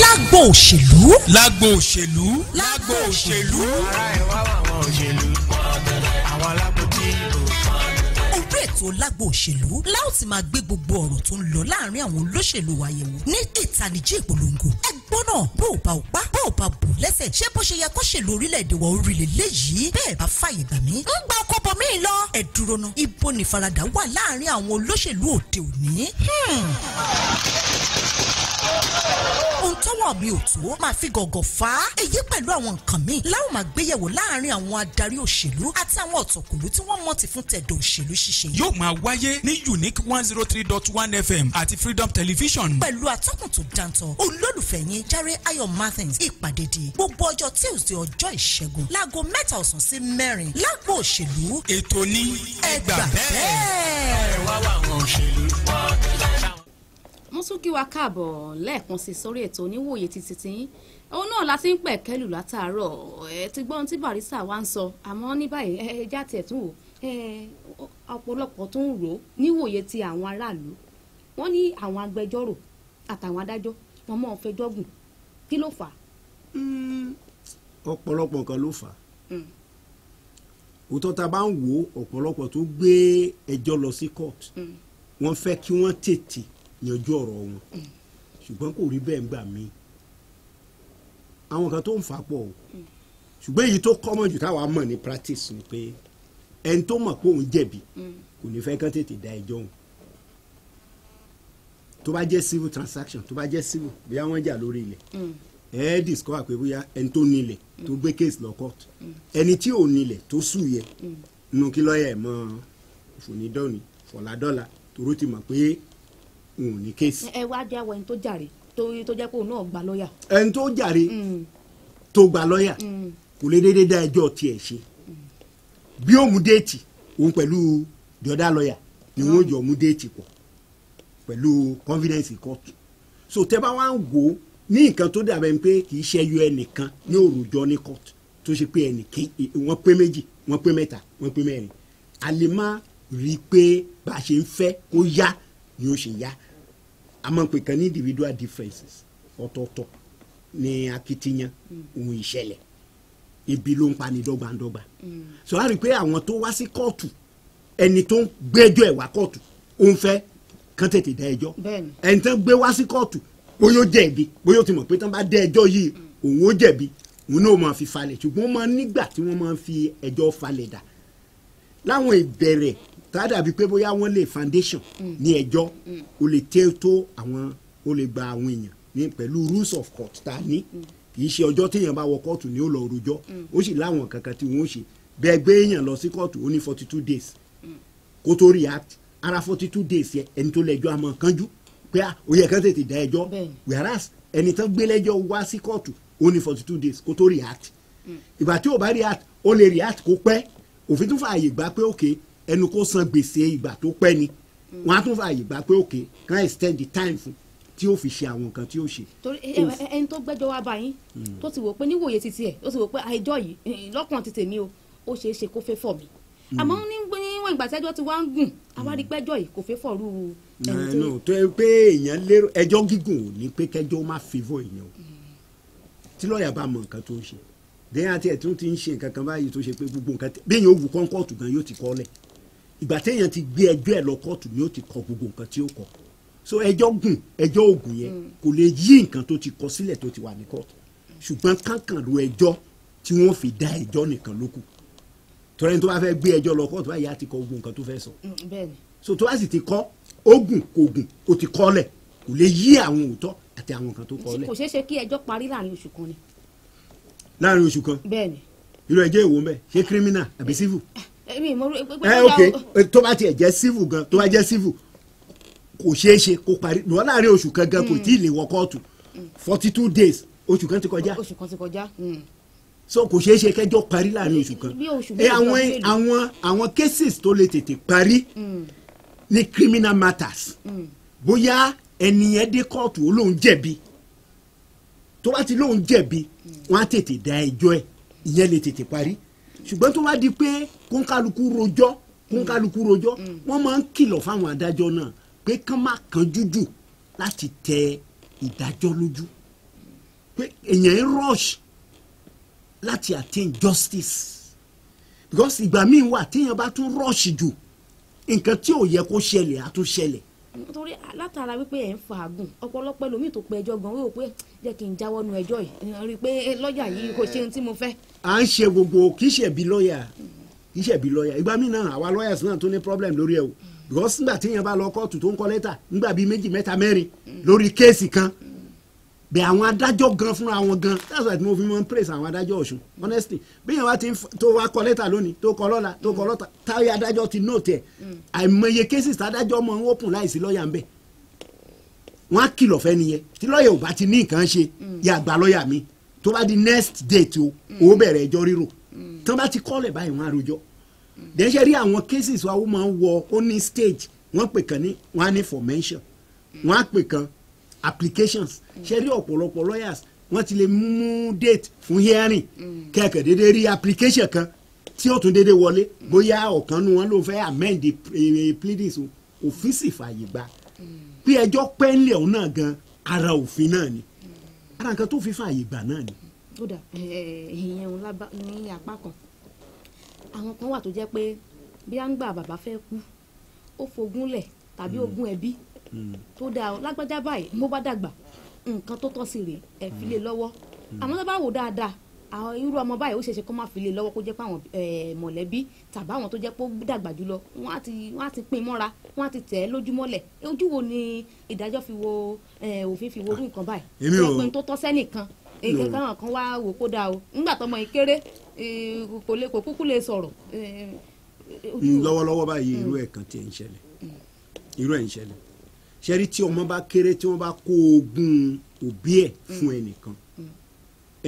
lágbo òṣèlú. lágbo òṣèlú. lágbo òṣèlú. ara ẹ̀ wá àwọn òṣèlú àwọn alábòtí ìbò. orí ètò lágbo òṣèlú láti máa gbé gbogbo ọ̀rọ̀ tó ń lọ láàrin àwọn olóṣèlú wa yẹ̀wò ní ìtanijí ìpolongo ẹgbọ́n náà bó o bá o pa bó o bá bò lẹ́sẹ̀ ṣé bó ṣe yẹ kó ṣèlú orílẹ̀-èdè wa orílẹ̀ léyìí bẹ́ẹ̀ bá fàyè gbà mí ń gba ọkọ̀ bọ̀ mí lọ ẹ̀ dúró ná ibo ni ìfaradà wà láàrin àwọn olóṣèlú òde òní. ohun tọ́wọ́ mi ò tó máa fi gọ̀gọ̀ fà á èyí pẹ̀lú àwọn nǹkan míì láwọn máa gbéyẹ̀wò láàrin àwọn adarí òṣèlú àti àwọn ọ̀tọ̀kùlú tí wọ́n mọ̀ ti fún tẹ̀dọ̀ òṣèlú ṣíṣe. yóò máa wáyé ní unique 103.1 FM àti Freedom Television. pẹ̀lú atọ́kùn tó dáńtọ́ olólùfẹ́ yín Jare Ayọ̀ Martins ìpàdé di gbogbo ọjọ́ Tuesday ọjọ́ ìṣẹ́gun láago 3 ọ̀sán sí 4 lágbo òṣèlú. ètò ní ẹgbà bẹ́ẹ̀. ẹ wá wá àwọn òṣèlú. mo tún kí wa káàbọ̀ lẹ́ẹ̀kan sí sórí ètò oníwòye títí tí òun náà la ti ń pẹ̀ kẹ́lù látàárọ̀ ẹ ti gbọ́n tí barista wa ń sọ àmọ́ ní báyìí ẹ já tiẹ̀ tún wò ọ̀pọ̀lọpọ̀ tó ń rò ó níwòye ti àwọn aráàlú wọ́n ní àwọn agbẹjọ́rò àtàwọn adájọ́ wọn mọ̀ ọ́n fẹjọ́ gùn kí ló fà á. ọ̀pọ̀lọpọ̀ nǹkan ló fà á òótọ́ ta bá ń wo ọ̀pọ̀lọpọ̀ tó gbé ẹjọ́ lọ sí court wọ́n fẹ́ kí wọ́n tètè yanjú ọ̀rọ̀ wọn ṣùgbọ́n kò rí bẹ́ẹ̀ gbà mí àwọn kan tó ń fà pọ̀ o ṣùgbọ́n èyí tó common jù táwa mọ̀ ní practice ni pé ẹni tó mọ̀ pé òun jẹ̀bi kò ní fẹ́ kán tètè dá ẹjọ́ òun tó bá jẹ́ civil transaction tó bá jẹ́ civil bóyá wọ́n jà lórí ilẹ̀ discover pé bóyá ẹni tó nílẹ̀ tó gbé case lọ court ẹni tí ò nílẹ̀ tó sùn yẹ nínú kí lọ́ọ̀yà ẹ̀ mọ́ fònídọ́ọ̀nì fọ̀làdọ́là toró ti mọ̀ pé òun ò ní case. ẹ wá jẹ́ àwọn ẹni tó jàre tó jẹ́ pé òun náà gba lọ́ọ̀yà. ẹni tó jàre tó gba lọ́ọ̀yà kò lè déédéé dá ẹjọ́ tiẹ̀ ṣe bí ó mú déètì òun pẹ̀lú the other lawyer ni wọ́n jọ mú déètì pọ̀ pẹ̀lú confidence court so tẹ́ bá wá ń wò ó ní nǹkan tó dàbẹ̀ pé kì í ṣẹ́yọ ẹnìkan ní òrùjọ ní court tó ṣe pé ẹnìkan wọ́n pé méjì wọ́n pé mẹ́ta wọ́n pé mẹ́rin a lè má rí i pé bá a ṣe ń fẹ́ kó yá ni ó ṣe yá a máa ń pè kan ní individual differences ọ̀tọ̀ọ̀tọ̀ ní akitiyan ohun ìṣẹ̀lẹ̀ ibi ló ń pa ní dọ́gbandọ́gba so a rí i pé àwọn tó wá sí kóòtù ẹni tó ń gbẹ́jọ́ ẹ̀ wá kóòtù ó ń fẹ́ kán tètè dá ẹjọ́ ẹni tó ń gbé wá sí kóòtù bóyá ó jẹ̀bi bóyá ó ti mọ̀ pé tán bá dá ẹjọ́ yìí òun ó jẹ̀bi òun náà máa fi falẹ̀ ṣùgbọ́n wọ́n máa nígbà tí wọ́n máa fi ẹjọ́ falẹ̀ dà láwọn ìbẹ̀rẹ̀ tá a dàbí pé bóyá wọ́n lè foundation ní ẹjọ́ ó lè tẹ́ tó àwọn ó lè gba àwọn èèyàn ní pẹ̀lú rules of court tá a ní kì í ṣe ọjọ́ téèyàn bá wọ kóòtù ni ó lọ rojọ́ ó sì láwọn kankan tí wọ́n ṣe bẹ́ẹ̀ gbé èèyàn lọ sí kóòtù ó ní 42 days kó tó react ara 42 days yẹ ẹni tó lẹ́jọ́ àmọ́ kánjú pé ó yẹ kán tètè dá ẹjọ́ whereas ẹni tán gbé lẹ́jọ́ wá sí kóòtù ó ní 42 days kó tó react ìgbà tí ò bá react ó lè react kó pẹ́ òfin tún fààyè gbà pé òkè ẹnu kó san gbèsè ìgbà tó pẹ́ ni wọ́n á tún fààyè gbà pé òkè kán extend the time fún tí ó fi ṣe àwọn nǹkan tí ó ṣe. torí ẹni tó gbẹ́jọ́ wá bá yín tó ti wò pé níwòye títí ẹ̀ tó ti wò pé àìjọ yìí lọ́kàn ti tèmi o ó ṣeé ṣe kó fẹ́ fọ̀ mí àmọ́ níwọ̀n ìgbà tẹ́jọ́ ti wá ń gùn àwárí pẹ́jọ́ yìí kò fẹ́ fọ̀ rú ẹni tó. tó yẹ pé èèyàn lérò ẹjọ́ gígùn ò ní pé kẹjọ́ má favour èèyàn o tí lọ́ọ̀yà bá mọ nǹkan tó ń ṣe dẹ́yìn àti ẹ̀tún ti ń ṣe nǹkan kan báyìí tó ṣe pé gbogbo nǹkan bẹ́ẹ̀ yẹn ó wù kọ́ńkọ́ọ̀tù gan yóò ti kọ́ lẹ̀ ìgbà téèyàn ti gbé ẹjọ́ ẹ̀ lọ kóòtù ni ó ti kọ gbogbo nǹkan tí ó kọ so ẹjọ́ gùn ẹjọ́ ògùn yẹn kò lè yí nǹkan tó ti kọ sílẹ̀ tó ti wà ní kóòtù ṣùgbọ́n kankan lo ẹjọ́ tí wọ́n fi dá ẹjọ́ nìkan ló kù torí ẹni tó bá fẹ́ gbé ẹjọ́ lọ kóòtù báyìí á ti kọ gbogbo nǹkan tó fẹ́ sọ so tó bá sì ti kọ́ ògùn kò gùn ó ti kọ́ lẹ̀ kò lè yí àwọn òótọ́ àti àwọn nǹkan tó kọ́ lẹ̀. kò ṣeé ṣe kí ẹjọ́ parí láàrin oṣù kan ni. láàrin oṣù kan bẹ́ẹ̀ni. irú ẹjọ́ èwo mbẹ ṣé criminal àbí civil. ok tó bá tiẹ̀ jẹ́ civil gan tó bá jẹ́ civil kò ṣeé ṣe kó parí lọ́wọ́ láàrin oṣù kan gan kò tí ì lè wọ kóòtù 42 days oṣù kan ti kọjá. oṣù kan ti kọjá. so kò ṣeé ṣe kẹjọ́ parí láàrin oṣù kan. àwọn cases tó lè tètè parí ní criminal matters bóyá ẹni yẹn dé kóòtù ó lóun jẹ̀bi tó bá ti lóun jẹ̀bi wọ́n á tètè dá ẹjọ́ ẹ̀ ìyẹn lè tètè parí ṣùgbọ́n tó bá di pé kóńkálukú rojọ́ wọ́n máa ń kìlọ̀ fáwọn adájọ́ náà pé kán má kánjú jù láti tẹ ìdájọ́ lójú pé èèyàn ń rush láti attain justice because ìgbà míì wà téèyàn bá tún rush jù nǹkan tí ò yẹ kó ṣẹlẹ̀ á tún ṣẹlẹ̀. nítorí látara wípé ẹ̀ ń fàágùn ọ̀pọ̀lọpọ̀ ẹlòmíì tó pe ẹjọ́ gan wíwò pé jẹ́ kí n jáwọ́ nu ẹjọ́ yìí rí i pé lọ́ọ̀yà yìí kò ṣe ohun tí mo fẹ́. à ń ṣe gbogbo kì í ṣẹ̀bi lọ́ọ̀yà ìgbà míì náà àwa lawyers náà tó ní problem lórí ẹ̀ o because nígbà tí èèyàn bá lọ kóòtù tó ń kọ lẹ́tà nígbà bíi 2 3 4 lórí kéèsì kan bẹ́ẹ̀ àwọn adájọ́ gan fúnra wọn gan that's why mo fi mọ́ praise àwọn adájọ́ Ọ̀ṣun honestly bí èèyàn wá ti tó wá kọ lẹ́tà lónìí tó kọ lọ́la tó kọ lọ́ta táyé adájọ́ ti note ẹ̀ àìmọye cases adájọ́ mọ̀ ń open láìsí lọ́ọ̀yà ń bẹ̀ wọ́n á kìlọ̀ fẹ́ nìyẹn tí lọ́ọ̀yà ò bá ti ní nǹkan ṣe yà gba lọ́ọ̀yà mi tó bá di next date o bẹ̀rẹ̀ ẹjọ́ rírò tí wọ́n bá ti kọ́lẹ̀ báyìí wọ́n á rojọ́ dẹ́sẹ̀ rí àwọn cases wa ó máa ń wọ ó ní stage wọ́n pè kan ní wọ́n á ní formation wọ́n á pè kan applications ṣe rí ọ̀pọ̀lọpọ̀ lawyers wọ́n ti lè mú date fún hearing kẹ̀kẹ́ dédé rí application kan tí ó tún dédé wọlé bóyá ọ̀kan nu wọn ló fẹ́ amend the pleadings òfin sì fààyè gbà bí ẹjọ́ pẹ́ńlẹ̀ ọ̀hún náà gan ara òfin náà ni ara nǹkan tó fi fààyè gbà náà ni. ó dà ìyẹn ní apá kan àwọn kan wà tó jẹ́ pé bí à ń gbà bàbá fẹ́ kú ó fogún lẹ̀ tàbí ogún ẹbí tó dáa lágbájá báyìí mo bá dàgbà nǹkan tó tọ́ sí rèé ẹ̀ fi lé lọ́wọ́ àmọ́ tó bá wò dáadáa àwọn irú ọmọ báyìí ó ṣeéṣe kó má fi lé lọ́wọ́ kó jẹ́ pé àwọn mọ̀lẹ́bí tàbí àwọn tó jẹ́ pé ó dàgbà jùlọ wọ́n á ti pín mọ́ra wọ́n á ti tẹ̀ ẹ́ lójúmọ́lẹ̀ ojú wo ni ìdájọ́ fi wo òfin fi wo orú nǹkan báyìí ṣé pé tó tọ́ sẹ́nìkan èyí káwọn kan wá wò kó dáa o nígbà tọmọ yìí kéré kò kúkú lè sọ̀rọ̀. lọ́wọ́lọ́wọ́ báyìí irú ẹ̀ kan tiẹ̀ ń ṣẹlẹ̀ irú ẹ̀ ń ṣẹlẹ̀ ṣẹ́rí tí ọmọ bá kéré tí wọ́n bá kó ogún òbí ẹ̀ fún ẹnìkan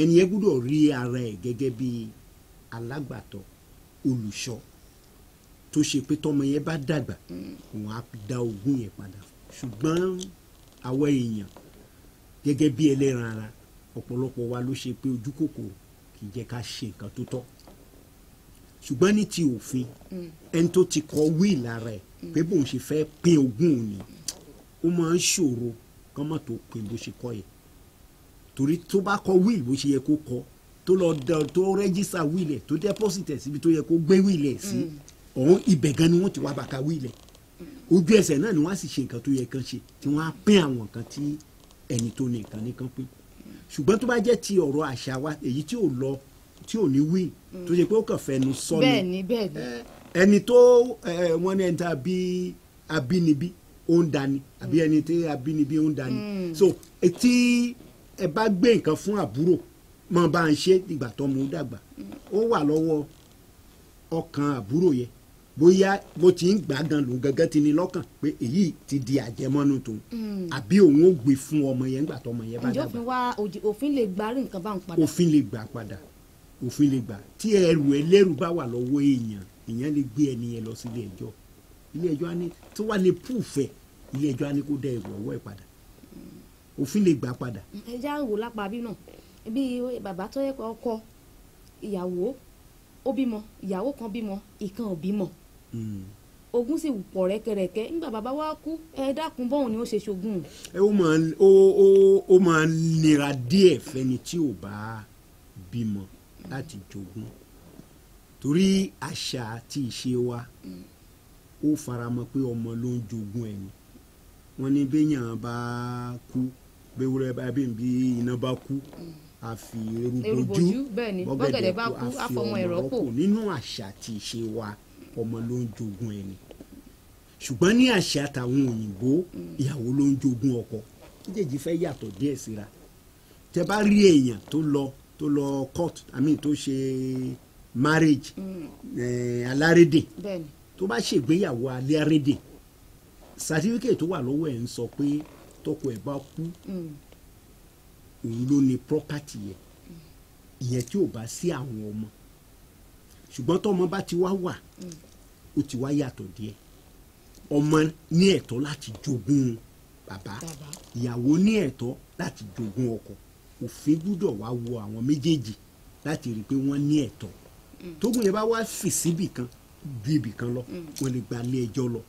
ẹni yẹn gbọ́dọ̀ rí ara ẹ̀ gẹ́gẹ́ bí alágbàtọ́ olùṣọ́ tó ṣe pé tọmọ yẹn bá dàgbà wọn á dá ogún yẹn padà ṣùgbọ́n àwọn èèyàn gẹ́gẹ́ bí ẹlẹ́ran ara ọ̀pọ̀lọpọ̀ wa ló ṣe pé ojú kòkòrò kì í jẹ́ ká ṣe nǹkan tó tọ́ ṣùgbọ́n ní ti òfin ẹni tó ti kọ wíìlì ara ẹ̀ pé bóun ṣe fẹ́ pín ogún òní ó máa ń ṣòro kọ́mọ̀ tó pín bó ṣe kọ́ yẹ torí tó bá kọ wíìlì bó ṣe yẹ kó kọ tó lọ tó rẹ́gísà wíìlì ẹ̀ tó dẹ́pọ́sìtì ẹ̀ síbi tó yẹ kó gbé wíìlì ẹ̀ sí ọ̀hún ibẹ̀ gan ni wọ́n ti wá bàkà wíìlì ẹ̀ ojú ẹsẹ̀ náà ni wọ́n á sì ṣe nǹkan tó yẹ kán ṣe tí wọ́n á pín àwọn nǹkan tí ẹni tó ní nǹkan nìkan pín ṣùgbọ́n tó bá jẹ́ ti ọ̀rọ̀ àṣà wa èyí tí ò lọ tí ò ní wí tó ṣe pé ó kàn fẹnu sọ ni ẹni tó wọ́n ní ẹni tá a bí abínibí ó ń dání àbí ẹni tí abínibí ó ń dání so tí ẹ bá gbé nǹkan fún àbúrò máa bá ń ṣe ìgbà tó mú dàgbà ó wà lọ́wọ́ ọkàn àbúrò yẹn bóyá bó ti ń gbà gan lòun gẹ́gẹ́ ti ní lọ́kàn pé èyí ti di àjẹmọ́nú tòun àbí òun ó gbé fún ọmọ yẹn nígbà tó ọmọ yẹn bá dàgbà. òfin lè gba rí nǹkan bá ń padà. òfin lè gbà padà òfin lè gbà tí ẹrù ẹlẹ́rù bá wà lọ́wọ́ èèyàn lè gbé ẹni yẹn lọ sí ilé ẹjọ́ á ní tó wà lè púùfẹ̀ ilé ẹjọ́ á ní kó dá ẹrù ọwọ́ ẹ̀ padà òfin lè gbà padà. ẹ já wò lápá bí náà bí bàbá tó yẹ ọkọ ìyàwó ó bímọ ìyàwó kan bímọ ìkan ò bímọ ogún sì pọ̀ rẹ́kẹrẹ́kẹ́ nígbà bàbá wa kú ẹ dákun bọ́ọ̀n ni ó ṣe ṣogún. ó máa nira díẹ̀ fẹ́ni tí ò bá bímọ láti jogún torí àṣà àti ìṣe wa ó faramọ́ pé ọmọ ló ń jogún ẹni wọ́n ní béèyàn bá kú béwúrẹ́ bá bí iná bá kú a fi eru bojú bọ́gẹ̀dẹ̀ bá kú a fọmọ ẹ̀rọ kò nínú àṣà àti ìṣe wa ọmọ ló ń jogún ẹni ṣùgbọ́n ní àṣà àtàwọn òyìnbó ìyàwó ló ń jogún ọkọ méjèèjì fẹ́ yàtọ̀ díẹ̀ síra tẹ bá rí èèyàn tó lọ court tó ṣe marriage alárédè tó bá ṣègbéyàwó alárédè certificate tó wà lọ́wọ́ ẹ̀ ń sọ pé tọkọ ẹ̀ bá kú òun ló ní property yẹn ìyẹn tí ò bá sí àwọn ọmọ ṣùgbọ́n tọ́mọ bá ti wá wà ó ti wá yàtọ̀ díẹ̀ ọmọ ní ẹ̀tọ́ láti jogún bàbá ìyàwó ní ẹ̀tọ́ láti jogún ọkọ òfin gbúdọ̀ wá wo àwọn méjèèjì láti rí i pé wọ́n ní ẹ̀tọ́ tógun yẹn bá wá fì síbì kan ju ibì kan lọ wọ́n lè gba ilé ẹjọ́ lọ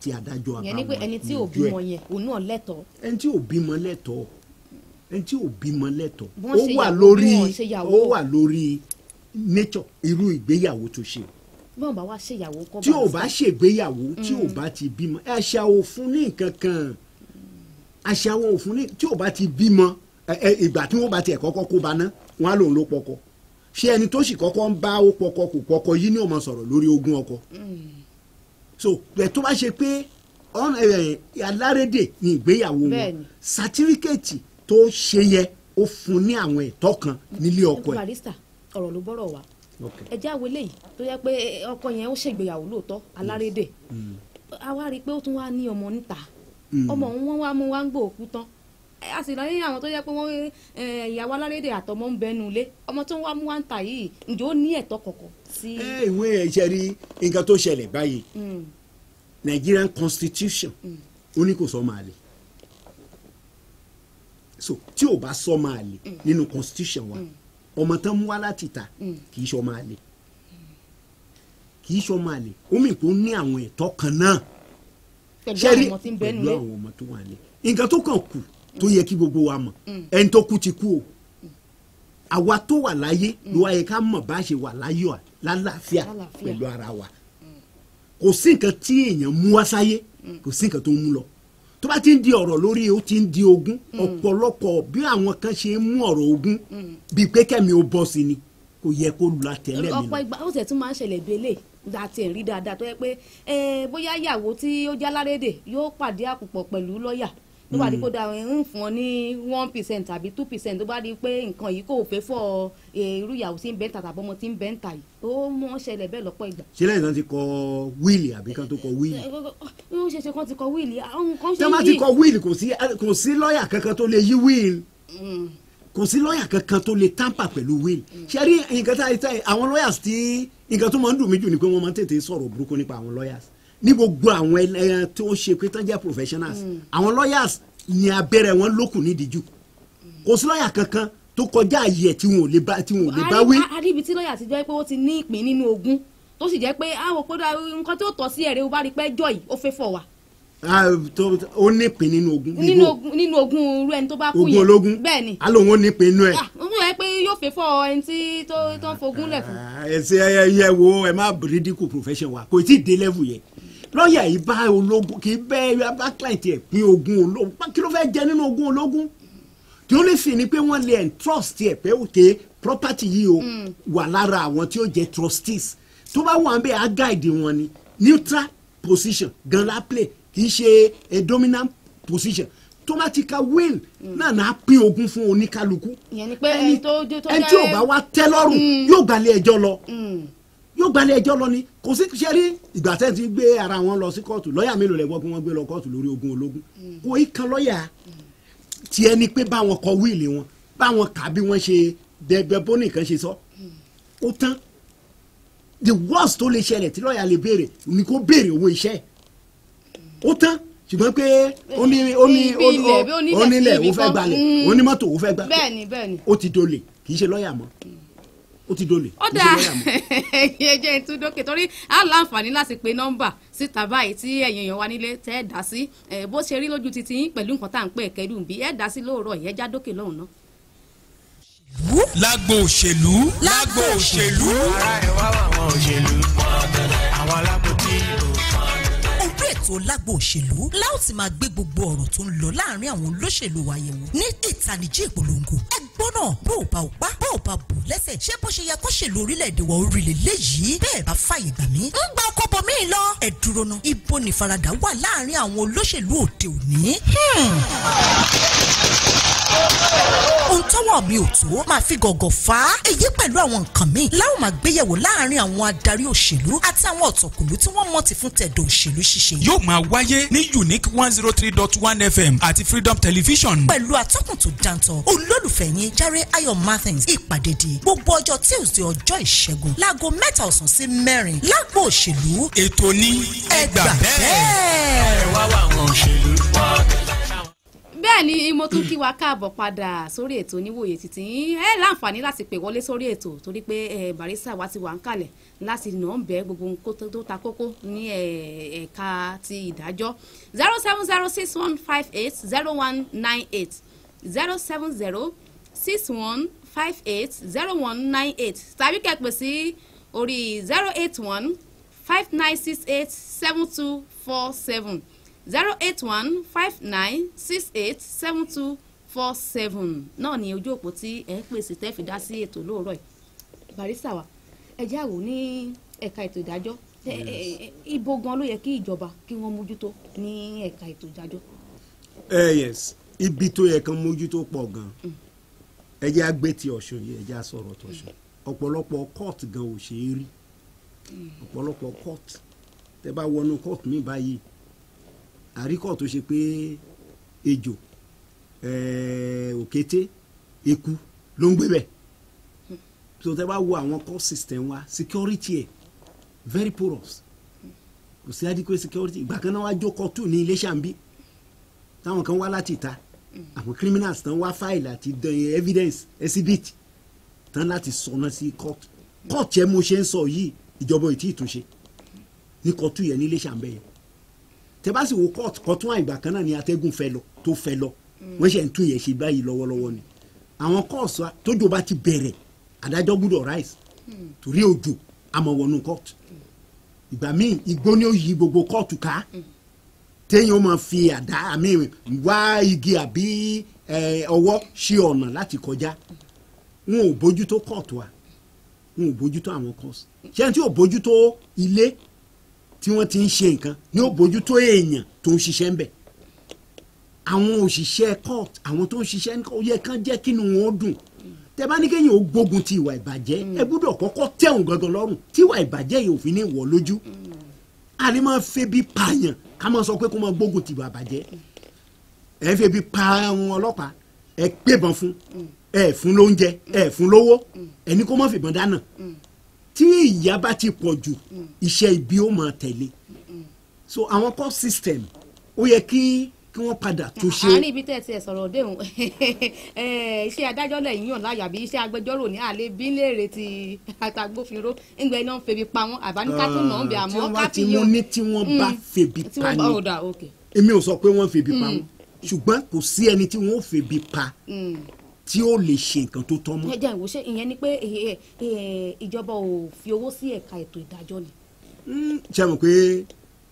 tí adájọ́ àbáwọn yẹn ni pé ẹni tí ò bímọ yẹn òun náà lẹ́tọ̀ọ́. ẹni tí ò bímọ lẹ́tọ̀ọ́ ó wà lórí nature irú ìgbéyàwó tó ṣe. bọ́n bá wá ṣèyàwó kọ́ bá tí ò bá ṣègbéyàwó tí ò bá ti bímọ àṣà òfin ní nǹkan kan àṣà àwọn òfin ní tí ò bá ti bímọ ìgbà tí wọ́n bá tiẹ̀ kọ́kọ́ kó ba ná wọn á lòun ló pọkọ ṣé ẹni tó sì kọ́kọ́ ń bá ó pọkọ kò pọkọ yìí ni ó máa sọ̀rọ̀ lórí ogún ọkọ so tó bá ṣe pé alárédè ní ìgbéyàwó wọn sátífíkẹ́ẹ̀tì tó ṣe yẹ ó fún ní àwọn ẹ̀tọ́ kan nílé ọkọ ẹ̀. barista ọ̀rọ̀ ló bọ́rọ̀ wá ẹjẹ́ àwọn eléyìí tó yẹ pé ọkọ yẹn ó ṣègbéyàwó lóòótọ́ alárédè a wá rí i pé ó tún wá ní ọmọ níta ọmọ òun wọ́n wá mú wá ń gbò òkú tán a sì lọ́yìn àwọn tó yẹ pé wọ́n ìyàwó alárédè àtọmọ ń bẹnu ilé ọmọ tó ń wá mú wá ń tà yìí ǹjẹ́ ó ní ẹ̀tọ́ kọ̀ọ̀kan sí. ìwé ẹ̀ṣẹ̀ rí nǹkan tó ṣẹlẹ̀ báyìí Nigerian constitution ó ní kò sọ máa lè so tí ò bá sọ máa lè nínú constitution wa ọmọ tán mú wá láti ta kì í sọ máa lè ó mì kó ní àwọn ẹ̀tọ́ kan náà pẹ̀lú àwọn ọmọ tó wà lé nǹkan tó kàn kù tó yẹ kí gbogbo wa mọ̀ ẹni tó kú ti kú o àwa tó wà láyé ló wáyé ká mọ̀ bá ṣe wà láyé lálàáfíà pẹ̀lú ara wa kò sí nǹkan tí èèyàn mú wá sáyé kò sí nǹkan tó ń mú lọ tó bá ti ń di ọ̀rọ̀ lórí ó ti ń di ogún ọ̀pọ̀lọpọ̀ bí àwọn kan ṣe ń mú ọ̀rọ̀ ogún bíi pé kẹ́mi ó bọ́ sí ni kò yẹ kó lu àtẹ̀lẹ́ mi lọ. ọ̀pọ̀ ìgbà ó sì tún máa ń ṣẹlẹ̀ délé láti ẹ̀rí dáadáa tó yẹ pé bóyá ìyàwó tí ó já lárédè yóò pàdé àpòpọ̀ pẹ̀lú lọ́ọ̀yà tó bá di kó da ń fún ọ ní 1% tàbí 2% tó bá di pé nǹkan yìí kò fẹ́ fọ irú ìyàwó tí ń bẹ́ńtà tàbí ọmọ tí ń bẹ́ńtà yìí ó mú wọn ṣẹlẹ̀ bẹ́ẹ̀ lọ́pọ̀ ìgbà. ṣé lẹ́yìn náà ti kọ wíìlì àbí kan tó kọ wíìlì. ó ṣe ṣe kan ti kọ wíìlì àwọn kan ṣe tí wọ́n bá ti kọ wíìlì kò sí lọ́ọ̀yà kankan tó lè yí wíìlì kò sí lọ́ọ̀yà kankan tó lè tamper pẹ̀lú wíìlì. ṣe rí nǹkan tá àwọn lawyers tí nǹkan tó máa ń dùn mí jù ni pé wọ́n máa ń tètè sọ̀rọ̀ burúkú nípa àwọn lawyers ní gbogbo àwọn ẹlẹ́yàn tó ṣe pé tán jẹ́ professionals àwọn lawyers ní abẹ́rẹ́ wọn lókùn nídìí jù kò sí lọ́ọ̀yà kankan tó kọjá àyè tí wọn ò lè bá wí. àríbi tí lọ́ọ̀yà ti jẹ́ pé ó ti ní ìpín nínú ogún tó sì jẹ́ pé àwọn òpódà nǹkan tó tọ́ sí ẹ̀rẹ́ ó bá rí pé jọ yìí ó fẹ́ fọ̀ wá. ó ní ìpín nínú ogún. nínú ogún irú ẹni tó bá kú yẹn ogún ológun bẹ́ẹ̀ ni. alóhùn ó ní ìpín inú ẹ̀. ó yẹ pé yóò fẹ́ fọ ẹni tí tó ń fogún lẹ̀ fún. ẹ wo ẹ má ridicule profession wa kò tí ì dé level yẹn lọ́ọ̀yà yìí bá ológun kì í bẹ́ẹ̀ bá client ẹ̀ pín ogún ológun kí ló fẹ́ jẹ nínú ogún ológun tí ó lè fi ni pé wọ́n lè entrust ẹ̀ pé òkè property yìí o wà lára àwọn tí ó jẹ́ trustees tó bá wà ń bẹ́ẹ̀ á guide wọn ni neutral position gan la play kì í ṣe a dominant position tó bá ti ka will náà náà pín ogún fún oníkálukú ìyẹn ni pé ẹni tí ò bá wá tẹ́ lọ́rùn yóò gbalẹ̀ ẹjọ́ lọ yóò gbalẹ̀ ẹjọ́ lọ ni kò sí ṣe rí ìgbà tẹ́ ti gbé ara wọn lọ sí kóòtù lọ́ọ̀yà mélòó lẹ́gbọ́n pé wọ́n gbé lọ kóòtù lórí ogún ológun kò í kan lọ́ọ̀yà tiẹ̀ ni pé báwọn kọ wíìlì wọn báwọn kà bí wọ́n ṣe dẹgbẹ́ bónì kan ṣe sọ ó tán the worst tó lè ṣẹlẹ̀ tí lọ́ọ̀yà lè béèrè ni kó béèrè owó iṣẹ́ ó tán ṣùgbọ́n pé onílẹ̀ ó fẹ́ gbalẹ̀ onímọ́tò ó fẹ́ gbalẹ̀ ó ti dolè kì í ṣe lọ́ọ̀yà mọ́ ó ti dolè. ó dáa ẹ jẹ́ ìtúndókè torí a láǹfààní láti pe nọ́mbà síta báyìí tí ẹ̀yin èèyàn wa nílé tẹ́ ẹ̀ dá sí bó ṣe rí lójú titi yín pẹ̀lú nǹkan tá à ń pè é kẹ́dùn bí ẹ̀ dá sí lóòrọ̀ yẹn já dókè lọ́hùn náà. lágbo òṣèlú lágbo òṣèlú. ara ẹ̀ wá àwọn òṣèlú àwọn alábòtí ìbò. orí ètò lágbo òṣèlú láò ti máa gbé gbogbo ọ̀rọ̀ tó ń lọ láàrin àwọn olóṣèlú wa yẹ̀wò ní ìtanijí ìpolongo ẹgbọ́n náà bó o bá o pa bó o bá bò lẹ́sẹ̀ ṣé bó ṣe yẹ kó ṣèlú orílẹ̀-èdè wa orílẹ̀ léyìí bẹ́ẹ̀ bá fàyè gbà mí ń gba ọkọ̀ bọ̀ mí lọ ẹ dúró ná ibo ní faradà wà láàrin àwọn olóṣèlú òde òní. ohun tọ́wọ́ mi ò tó máa fi gọ̀gọ̀ fà á èyí pẹ̀lú àwọn nǹkan míì láwọn máa gbéyẹ̀wò láàrin àwọn adarí òṣèlú àti àwọn ọ̀tọ̀kùlú tí wọ́n mọ̀ ti fún tẹ̀dọ̀ òṣèlú ṣíṣe. yóò máa wáyé ní unique 103.1 FM àti freedom television. pẹ̀lú atọ́kùn tó dáńtọ́ olólùfẹ́ yín Jare Ayo Martins ìpàdé di gbogbo ọjọ́ Tuesday ọjọ́ ìṣẹ́gun láago 3 ọ̀sán sí 4 lágbo òṣèlú. ètò ní ẹgbà bẹ́ẹ̀. ẹ wá wá àwọn òṣèlú. bẹ́ẹ̀ ni mo tún kí wa káàbọ̀ padà sórí ètò oníwòye títí ẹ láǹfààní láti pè wọlé sórí ètò torí pé Barrister wa ti wà ń kalẹ̀ láti nà ń bẹ́ gbogbo nǹkan tó ta kókó ní ẹ̀ka ti ìdájọ́ 07061580198 07061580198 tàbí kẹ́pẹ́ sí orí 08159687247 08159687247 náà ni ojú òpó tí ẹ pèsè tẹ́ fi dá sí ètò lóòrọ̀ yìí. Barrister wa ẹ jáwọ́ ní ẹ̀ka ètò ìdájọ́ ibo gan ló yẹ kí ìjọba kí wọ́n mójútó ní ẹ̀ka ètò ìdájọ́. yes ibi tó yẹ kán mójútó pọ̀ gan ẹ jẹ́ àgbẹ̀ ti Ọ̀ṣun yìí ẹ jẹ́ àsọ̀rọ̀ tọ̀ṣun ọ̀pọ̀lọpọ̀ court gan ò ṣe é rí ọ̀pọ̀lọpọ̀ court tẹ́ bá wọnú court mi báyìí àríkọ̀ tó ṣe pé ejò òkété eku ló ń gbé bẹ̀ so tẹ́ bá wo àwọn court system wa security ẹ̀ very porous kò sí adequate security ìgbà kan náà wá jókòó tù ní Iléṣà ń bí táwọn kan wá láti ìta àwọn criminals tán wá fáìlì àti evidence exhibit tán láti sọ̀nà sí court yẹn mo ṣe ń sọ yìí ìjọba ò tí ì túnṣe ní kọ́tù yẹn ní Iléṣà ń bẹ̀ yẹn tẹ́ bá sì wo kọ́tù àìgbà kan náà ni atẹ́gùn fẹ́ lọ wọ́n ṣe ń tún yẹn ṣe báyìí lọ́wọ́lọ́wọ́ ni àwọn kọ́ọ̀sì tójò bá ti bẹ̀rẹ̀ adájọ́ gbúdọ̀ rise torí òjò àmọ́ wọnú kóòtù ìgbà míì igbó ni ó yí gbogbo kóòtù ká téèyàn máa fi àdá àmì wá igi àbí ọwọ́ ṣe ọ̀nà láti kọjá wọn ò bójútó kóòtù wa wọn ò bójútó àwọn kóòtù ṣé ẹni tí ò bójútó ilé tí wọ́n ti ń ṣe nǹkan ni ó bójútó èèyàn tó ń ṣiṣẹ́ ń bẹ̀ àwọn òṣìṣẹ́ court àwọn tó ń ṣiṣẹ́ ó yẹ kán jẹ́ kínú wọn ó dùn tẹ́ bá ní kéèyàn ó gbógun ti ìwà ìbàjẹ́ ẹ gbọ́dọ̀ kọ́kọ́ tẹ̀hún gangan lọ́rùn tí ìwà ìbàjẹ́ yìí ò fi ní wọ̀ lójú àní máa febi pààyàn ká máa sọ pé kó máa gbógun ti ìwà ìbàjẹ́ ẹ ń febi pa àwọn ọlọ́pàá ẹ gbébọn fún ẹ fún lóúnjẹ ẹ fún lówó ẹni kó má fìbọn dáná tí ìyà bá ti pọ̀ jù iṣẹ́ ibi ó máa tẹ̀lé so àwọn court system ó yẹ kí wọ́n padà tó ṣe. àárín ibi tẹ́ ẹ ti ẹ̀ sọ̀rọ̀ déhùn iṣẹ́ adájọ́ lẹ́yìn yàn láàyò àbí iṣẹ́ agbẹjọ́rò ní àlẹ́ bí léèrè ti àtàgbófinró ńgbẹ́ iná ń febi pa wọ́n àbáníká tó nà ń bẹ àmọ́ káfí yóò. tí wọ́n bá febi pa ni èmi ò sọ pé wọ́n febi pa wọn ṣùgbọ́n kò sí ẹni tí wọ́n ò febi pa tí ó lè ṣe nǹkan tó tọ́ mọ́. ẹja ìwòsàn ìyẹn ni pé ìjọba ò fi owó sí ẹ̀ka ètò ìdájọ́ ni. ṣé mo pé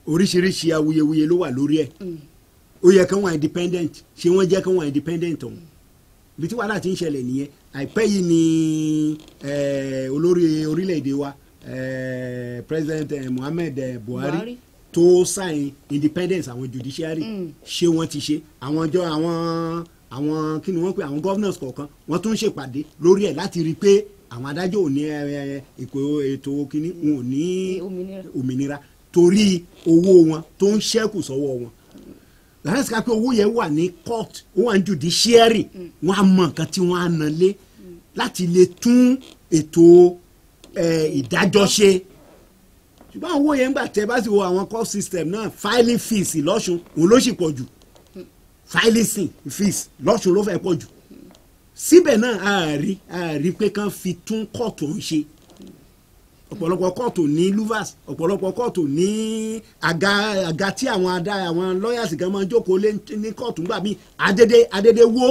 oríṣiríṣi awuyewuye ló wà lórí ẹ̀ ó yẹ kí wọ́n independent ṣé wọ́n jẹ́ kí wọ́n independent ọ̀hún ibi tí wàhálà ti ń ṣẹlẹ̀ nìyẹn àìpẹ́ yìí ni olórí orílẹ̀-èdè wa president Muhammad Buhari tó sign independence àwọn judiciary ṣé wọ́n ti ṣe àwọn kí ni wọ́n pè àwọn governors kọ̀ọ̀kan wọ́n tún ń ṣèpàdé lórí ẹ̀ láti rí i pé àwọn adájọ́ ò ní ètò kínní wọn ò ní òmìnira torí owó wọn tó ń ṣẹ́kù sọ́wọ́ wọn láti ká pé owó yẹn wà ní court ó wà ní judiciary wọn á mọ nǹkan tí wọ́n á ná lé láti lè tún ètò ìdájọ́ ṣe ṣùgbọ́n owó yẹn gbà tẹ́ bá sì wo àwọn court system náà filing fees lọ́sùn òun ló sì pọ̀ jù filing fees lọ́sùn ló fẹ́ pọ̀ jù síbẹ̀ náà a rí pé kán fi tún court ọ̀hún ṣe ọ̀pọ̀lọpọ̀ kóòtù ní louvers ọ̀pọ̀lọpọ̀ kóòtù ní àga tí àwọn lawyers gan máa jókòó lé ní kóòtù ńgbà míì adédé wó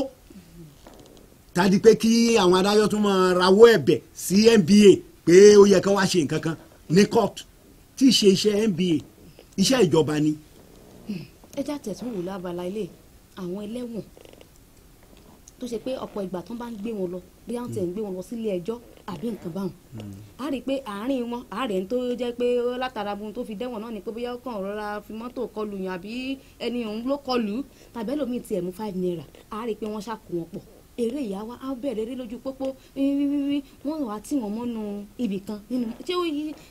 tàbí pé kí àwọn adájọ́ tún máa rawọ́ ẹ̀bẹ̀ sí NBA pé ó yẹ kán wá ṣe nǹkan kan ní kóòtù tí ì ṣe iṣẹ́ NBA iṣẹ́ ìjọba ni. ẹ já tẹ̀sán wò lábala ilé àwọn ẹlẹ́wọ̀n tó ṣe pé ọ̀pọ̀ ìgbà tó bá ń gbé wọn lọ bí wọ́n ti ń gbé wọn lọ sílé ẹjọ́ àbí nǹkan báwọn a rí i pé àárín wọn àárẹ̀ ń tó jẹ́ pé látara ohun tó fi dẹ́wọ̀n náà ni pé bóyá kàn rọra fi mọ́tò kọlù yàn àbí ẹni òun ló kọlù tàbí ẹlòmíì tiẹ̀ mú 5 naira a rí i pé wọ́n ṣàkó wọn pọ̀ eré ìyá wa á bẹ̀rẹ̀ eré lójú pópó wíwíwí wọ́n wá tí wọ́n mọ́nu ibì kan nínú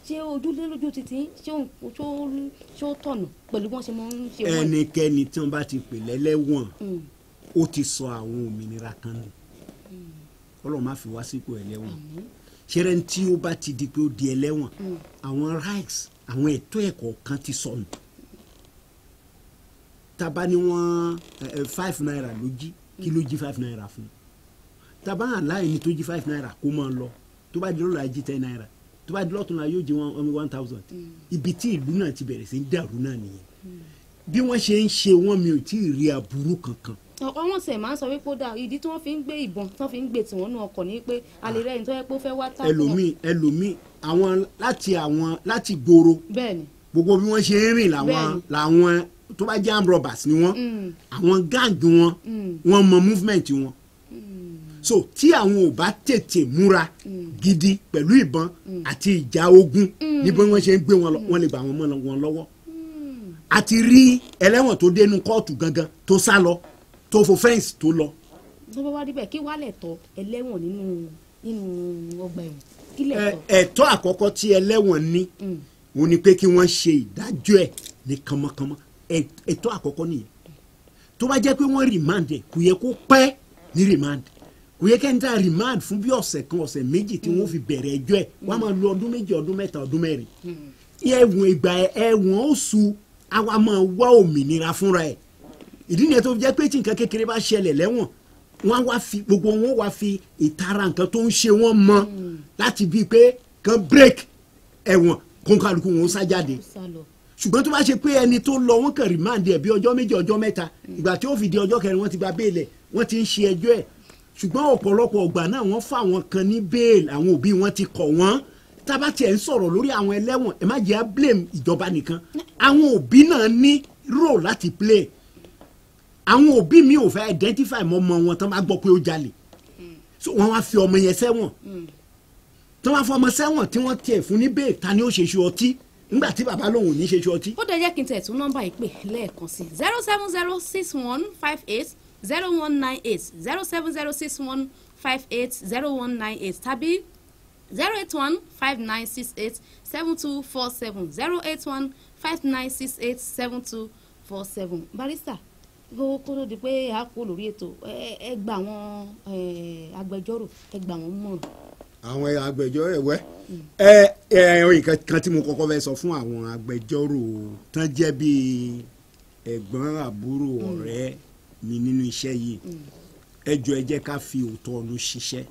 ṣé ojúlé lójú títí ṣé ó tọ̀nà pẹ̀lú bí wọ́n ṣe máa ń ṣe wọ́n. ẹnikẹ́ni tí wọ́n bá ti pè lẹ́lẹ́wọ̀n ó ti sọ àwọn òmìnira kan nù Ọlọ́run má fi wá sípò ẹlẹ́wọ̀n ṣẹlẹ̀ tí ó bá ti di pé ó di ẹlẹ́wọ̀n àwọn rights àwọn ẹ̀tọ́ ẹ̀kọ́ kan ti sọnù taba ni wọ́n 5 naira ló jí kí ló jí 5 naira fún taba aláìní tó jí 5 naira kó máa lọ tó bá di lọ́la jí 10 naira tó bá di lọ́tùnla yóò jí 1000 ibi tí ìlú náà ti bẹ̀rẹ̀ sí í dàrú náà nìyẹn bí wọ́n ṣe ń ṣe wọ́n mi ò tí ì rí aburú kankan. ọwọ́n sẹ̀ máa ń sọ wípé ó dáa ìdí tí wọ́n fi ń gbé ìbọn tí wọ́n fi ń gbé tiwọn nú ọkọ̀ ní pé alẹ́ rẹ̀ ní tó yẹ pé ó fẹ́ wá tá. ẹlòmíì àwọn láti gbòòrò gbogbo bí wọ́n ṣe ń rìn làwọn tó bá jẹ́ armed robbers ni wọ́n àwọn gáàngì wọ́n mọ movement wọn so tí àwọn ò bá tètè múra gidi pẹ̀lú ìbọn àti ìjà ogun níbi wọ́n ṣe ń gbé wọn lọ wọ́n lè gbà wọn lọ́wọ́ àti rí ẹlẹ́wọ̀n tó dénú kóòtù gangan tó sá lọ tó fò fẹ́ǹsì tó lọ. tó bá wá rí bẹ́ẹ̀ kí wàá lẹ̀ tọ́ ẹlẹ́wọ̀n nínú ọgbà ẹ̀wọ̀n kí lẹ̀ tọ́. ẹ̀tọ́ àkọ́kọ́ tí ẹlẹ́wọ̀n ní wọ́n ní pé kí wọ́n ṣe ìdájọ́ ẹ̀ ní kánmọ́kánmọ́ ẹ̀tọ́ àkọ́kọ́ nìyẹn tó bá jẹ́ pé wọ́n remand ẹ̀ kò yẹ kó pẹ́ ní remand kò yẹ kẹ́ni tá a remand fún bí ọ̀sẹ̀ kan ọ̀sẹ̀ méjì tí wọ́n fi bẹ̀rẹ̀ ẹjọ́ ẹ̀ wọ́n á máa lo ọdún méjì ọdún mẹ́ta ọdún mẹ́rin ẹ̀wọ̀n oṣù àwa máa wá òmìnira fúnra ẹ̀ ìdí nìyẹn tó jẹ́ pé tí nǹkan kékeré bá ṣẹlẹ̀ lẹ́wọ̀n wọ́n wá fi gbogbo wọn wá fi ìtara nǹkan tó ń ṣe wọ́n mọ́ láti bíi pé kan break ẹ̀wọ̀n kó kálukú wọn sá jáde ṣùgbọ́n tó bá ṣe pé ẹni tó lọ wọ́n kàn rìmáàndì ẹ̀ bí ọjọ́ méjì ọjọ́ mẹ́ta ìgbà tí ó fi di ọjọ́ kẹrin wọ́n ti gba béèlẹ̀ wọ́n ti ń ṣe ẹjọ́ ẹ̀ ṣùgbọ́n ọ̀pọ̀lọpọ̀ ọgbà náà wọ́n fà wọ́n kan ní béèlì àwọn òbí wọn ti kọ̀ wọ́n tábà tiẹ̀ ń sọ̀rọ̀ lórí àwọn ẹlẹ́wọ̀n ẹ má jẹ́ á blame ìjọba nìkan àwọn òbí náà ní role láti play àwọn òbí mi ò fẹ́ identify mọ́ ọmọ wọn tán bá gbọ́ pé ó jalè so wọ́n wá fi ọmọ yẹn sẹ́wọ̀n tán wá fọ ọmọ sẹ́wọ̀n tí wọ́n tiẹ̀ fún ní bẹ́ẹ̀ ta ni ó ṣe ṣu ọtí nígbà tí bàbá lòun ò ní ṣe ṣu ọtí. ó dẹ̀ jẹ́ kí n tẹ̀ tún nọ́mbà yìí pè lẹ́ẹ̀kan sí 07061580198 07061580198 tàbí 08159687247 08159687247 barista kó tó di pé a kó lórí ètò ẹ gba àwọn agbẹjọ́rò ẹ gba àwọn mọ̀ràn. àwọn agbẹjọ́rò ẹ̀wẹ́ nǹkan kan tí mo kọ́kọ́ fẹ́ sọ fún àwọn agbẹjọ́rò tán jẹ́ bíi ẹ̀gbọ́n àbúrò ọ̀rẹ́ mi nínú iṣẹ́ yìí ẹ jọ̀ọ́ ẹ jẹ́ ká fi òótọ́ ọ̀nù ṣiṣẹ́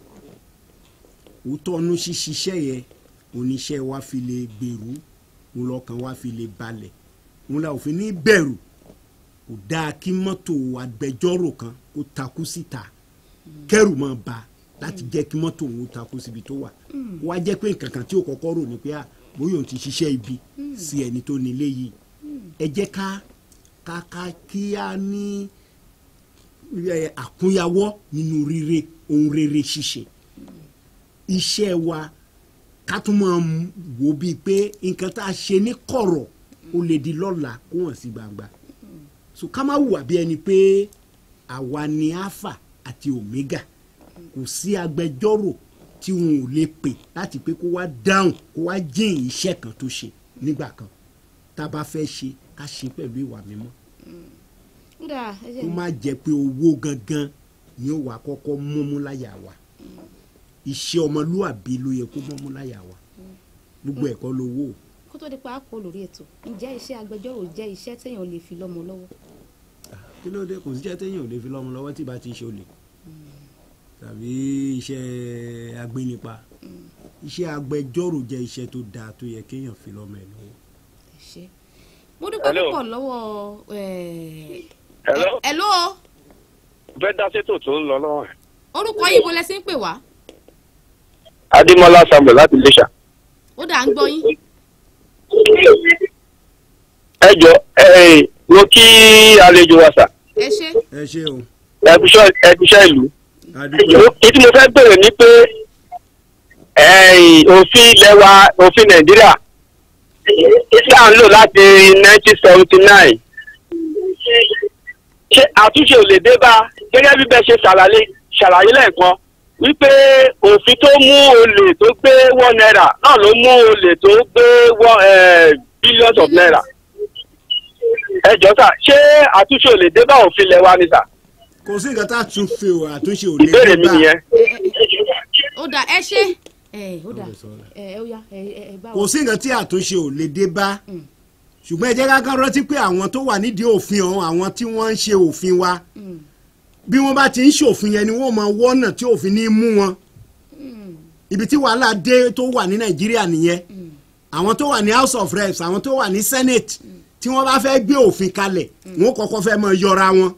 òótọ́ ọ̀nù ṣiṣẹ́ yẹn oníṣẹ́ wa fi lè gbèrú òun lọ́kàn wa fi lè balẹ̀ òun la òfin ní bẹ̀rù kò dáa kí mọ́tò agbẹjọ́rò kan kó takú síta kẹ́rù máa bà láti jẹ́ kí mọ́tò òun takú síbi tó wà wá jẹ́ pé nǹkan kan tí ó kọ́kọ́ rò ní pé bóyá òun ti ṣiṣẹ́ ibi sí ẹni tó nílé yìí ẹ jẹ́ ká kí a ní àkúnyawọ́ nínú ohun rere ṣíṣe iṣẹ́ wa ká tún máa wò bíi pé nǹkan tá a ṣe ní kọ̀rọ̀ ó lè di lọ́la kó hàn sí gbangba so ká má hùwà bí ẹni pé àwa ni alpha àti omega kò sí agbẹjọ́rò tí wọn ò lè pè láti pé kó wá dáhùn kó wá jìn iṣẹ́ kan tó ṣe nígbà kan tá a bá fẹ́ ṣe ká ṣe pẹ̀lú ìwà mímọ́ kó má jẹ́ pé owó gangan ni ó wà kọ́kọ́ mọ́mú láyà wa iṣẹ́ ọmọlúwàbí ló yẹ kó mọ́mú láyà wa gbogbo ẹ̀kọ́ lówó. kó tó di pa àpò lórí ètò ǹjẹ́ iṣẹ́ agbẹjọ́rò jẹ́ iṣẹ́ téèyàn lè fi lọ́mọ lọ́wọ́. kí ló dé kò sí iṣẹ́ téèyàn ò lè fi lọ́mọ lọ́wọ́ tí bá ti ṣe olè tàbí iṣẹ́ agbénipa iṣẹ́ agbẹjọ́rò jẹ́ iṣẹ́ tó dáa tó yẹ kéèyàn fi lọ́mọ ẹ̀ lọ́wọ́. mo dúpẹ́ púpọ̀ lọ́wọ́ hello. fẹ́ dá sétò tó ń lọ lọ́wọ́ ẹ̀. orúkọ yìí mo lẹ sí ń pè wá. Adémọ́lá Samuel láti Iléṣà. ó dà ń gbọ́ yín. ẹ jọ mo kí àlejò wa sà. ẹ ṣé o. ẹbíṣẹ́ ìlú. èyí tí mo fẹ́ bèrè ni pé òfin ilẹ̀ wa òfin Nàìjíríà tí à ń lò láti 1979 ṣé àtúnṣe ò lè dé bá gẹ́gẹ́ bí bẹ́ẹ̀ ṣe ṣàlàyé lẹ́ẹ̀kan wípé òfin tó mú olè tó gbé £1 náà ló mú olè tó gbé billions of naira. ẹ jọ sà ṣé àtúnṣe ò lè dé bá òfin ilẹ̀ wa ni sà. kò sí nǹkan tá a tún fi àtúnṣe ò lè dé bá. ìbéèrè mi nìyẹn. ó dà ẹ ṣe ó dà ó yá bá wa. kò sí nǹkan tí àtúnṣe ò lè dé bá ṣùgbọ́n ẹ jẹ́ ká rántí pé àwọn tó wà nídìí òfin ọ̀hún àwọn tí wọ́n ń ṣe òfin wa bí wọ́n bá ti ń ṣòfin yẹn ni wọ́n máa wọ́nà tí òfin ní mú wọn ibi tí wàhálà dé tó wà ní Nàìjíríà nìyẹn àwọn tó wà ní House of Reps àwọn tó wà ní Senate tí wọ́n bá fẹ́ gbé òfin kalẹ̀ wọ́n kọ́kọ́ fẹ́ máa yọra wọn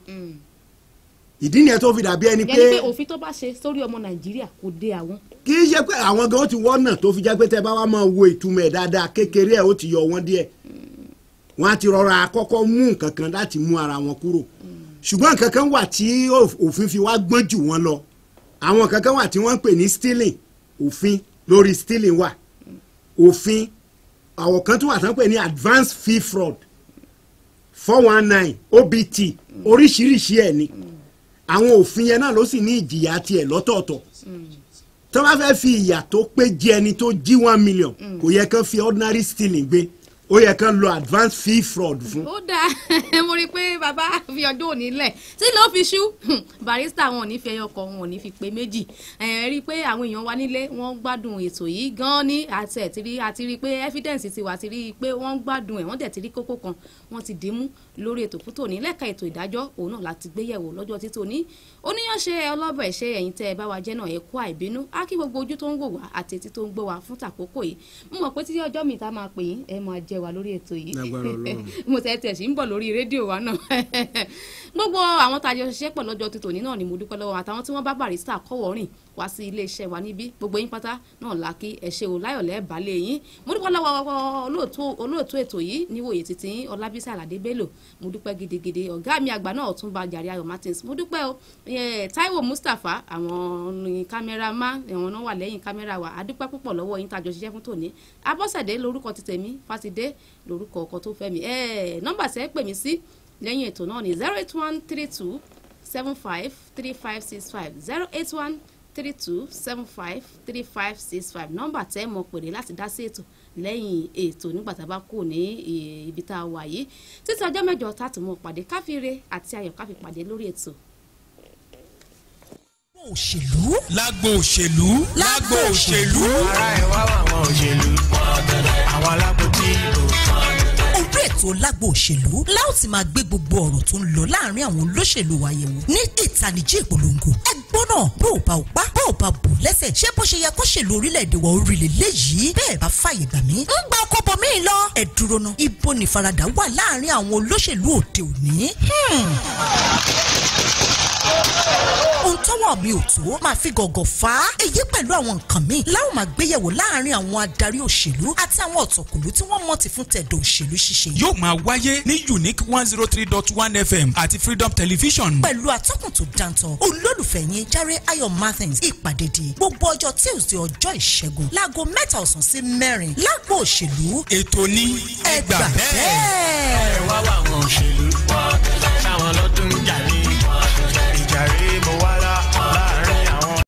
ìdí nìyẹn tó fi dàbí ẹni pé. yẹn ni pé òfin tó bá ṣe sórí ọmọ Nàìjíríà kò dé àwọn. kì í ṣe pé àwọn gan ti wọ́nà tó fi jẹ́ pé tẹ́ bá wá máa wo ìtumọ̀ ẹ̀ dáadáa kékeré ẹ̀ ó ti yọ wọ́n díẹ̀ wọ́n á ti rọra kọ́kọ́ mú nǹkan kan láti mú ara wọn kúrò ṣùgbọ́n nǹkan kan wà tí òfin fi wá gbọ́n jù wọ́n lọ àwọn nǹkan kan wà tí wọ́n ń pè ní stealing òfin lórí stealing wà òfin àwọn kan tó wà tán pè ní advanced fee fraud 419 OBT oríṣiríṣi ẹ̀ ni àwọn òfin yẹn náà ló sì ní ìjìyà tiẹ̀ lọ́tọ̀ọ̀tọ̀ tó bá fẹ́ fi ìyà tó pé jẹ ẹni tó jí 1 million kò yẹ kán fi ordinary stealing gbé ó yẹ kán lo advanced fee fraud fún. ó dáa mo rí i pé bàbá fi ọjọ́ òní lẹ̀ tí ló fi ṣú barista wọn ò ní fi ẹyọ kan wọn ò ní fi pé méjì rí i pé àwọn èèyàn wa nílé wọ́n gbádùn ètò yìí gan-an ní àti rí i pé evidence ti wà ti rí i pé wọ́n gbádùn ẹ̀ wọ́n dẹ̀ ti rí kókó kan wọ́n ti dìímú lórí ètò fún tòní lẹ́ka ètò ìdájọ́ òun náà láti gbéyẹ̀wò lọ́jọ́ tí tòní oníyanṣe ọlọ́bẹ̀ ṣe ẹ̀yin tẹ́ ẹ bá wa jẹ́ náà ẹ kú àìbínú á kí gbogbo ojú tó ń wò wá àti etí tó ń gbọ́ wá fún tàkókò yìí mo mọ̀ pé tí ọjọ́ mi ta máa pè yín ẹ máa jẹ́ jẹ́ wa lórí ètò yìí Lágbára Ọlọ́run. mo tẹ̀ sí ń bọ̀ lórí rédíò wa náà gbogbo àwọn tá a jọ ṣiṣẹ́ pọ̀ lọ́jọ́ títò ní náà ni mo dúpẹ́ lọ́wọ́ àtàwọn tí wọ́n bá Barrister kọ́wọ́ rìn wá sí iléeṣẹ́ wa níbí gbogbo yín pátá náà lákì ẹ̀ṣẹ̀ ò láyọ̀lẹ́ balẹ̀ yín mo dúpẹ́ lọ́wọ́ olóòtú ètò yìí níwòye títí Ọlábísí Àlàdé Bello mo dúpẹ́ gidigidi ọ̀gá mi àgbà náà Ọ̀túnba Jàre Ayọ̀ Martins mo dúpẹ́ o Táíwò Mustapha àwọn kámẹ́rámà àwọn náà wà lẹ́yìn kámẹ́rà wa adúpẹ́ púpọ̀ lọ́wọ́ yín tá a jọ ṣiṣẹ́ fún tòní Abọ́sẹ̀dé lórúkọ ti tèmi Fátidé lórúkọ ọkọ tó fẹ́ mi nọ́mbà tẹ́ pè mí sí lẹ́yìn ètò náà ní 08132 753565 08132753565 nọ́mbà tẹ́ mọ̀ pèrè láti dá sí ètò lẹ́yìn ètò nígbà tá a bá kú ní ibi tá a wà yìí títí ọjọ́ mẹ́jọ tá a tún mọ̀ pàdé káfíńre àti ayọ̀ káfí pàdé lórí ètò. òṣèlú. lágbo òṣèlú. lágbo òṣèlú. ara ẹ̀ wá àwọn òṣèlú àwọn alábòtí ìbò. orí ètò lágbo òṣèlú láò ti máa gbé gbogbo ọ̀rọ̀ tó ń lọ láàrin àwọn olóṣèlú wa yẹ̀wò ní ìtanijí ìpolongo ẹgbọ́n náà bó o bá o pa bó o bá bù lẹ́sẹ̀ ṣé bó ṣe yẹ kó ṣèlú orílẹ̀-èdè wa orílẹ̀ léyìí bẹ́ẹ̀ bá fàyè gbà mí ń gba ọkọ̀ bọ̀ mí lọ ẹ̀ dúró ná ibo ní faradà wà láàrin àwọn olóṣèlú òde òní. ohun tọ́wọ́ mi ò tó máa fi gọ̀gọ̀ fà á èyí pẹ̀lú àwọn nǹkan míì láwọn máa gbéyẹ̀wò láàrin àwọn adarí òṣèlú àti àwọn ọ̀tọ̀kùlú tí wọ́n mọ̀ ti fún tẹ̀dọ̀ òṣèlú ṣíṣe. yóò máa wáyé ní Unique 103.1 FM àti Freedom Television. pẹ̀lú atọ́kùn tó dáńtọ́ olólùfẹ́ yín Jàre Ayọ̀ Martins ìpàdé di gbogbo ọjọ́ Tuesday ọjọ́ ìṣẹ́gun láago 3 ọ̀sán sí 4 lágbo òṣèlú. ètò ní ẹgbà bẹ́ẹ̀.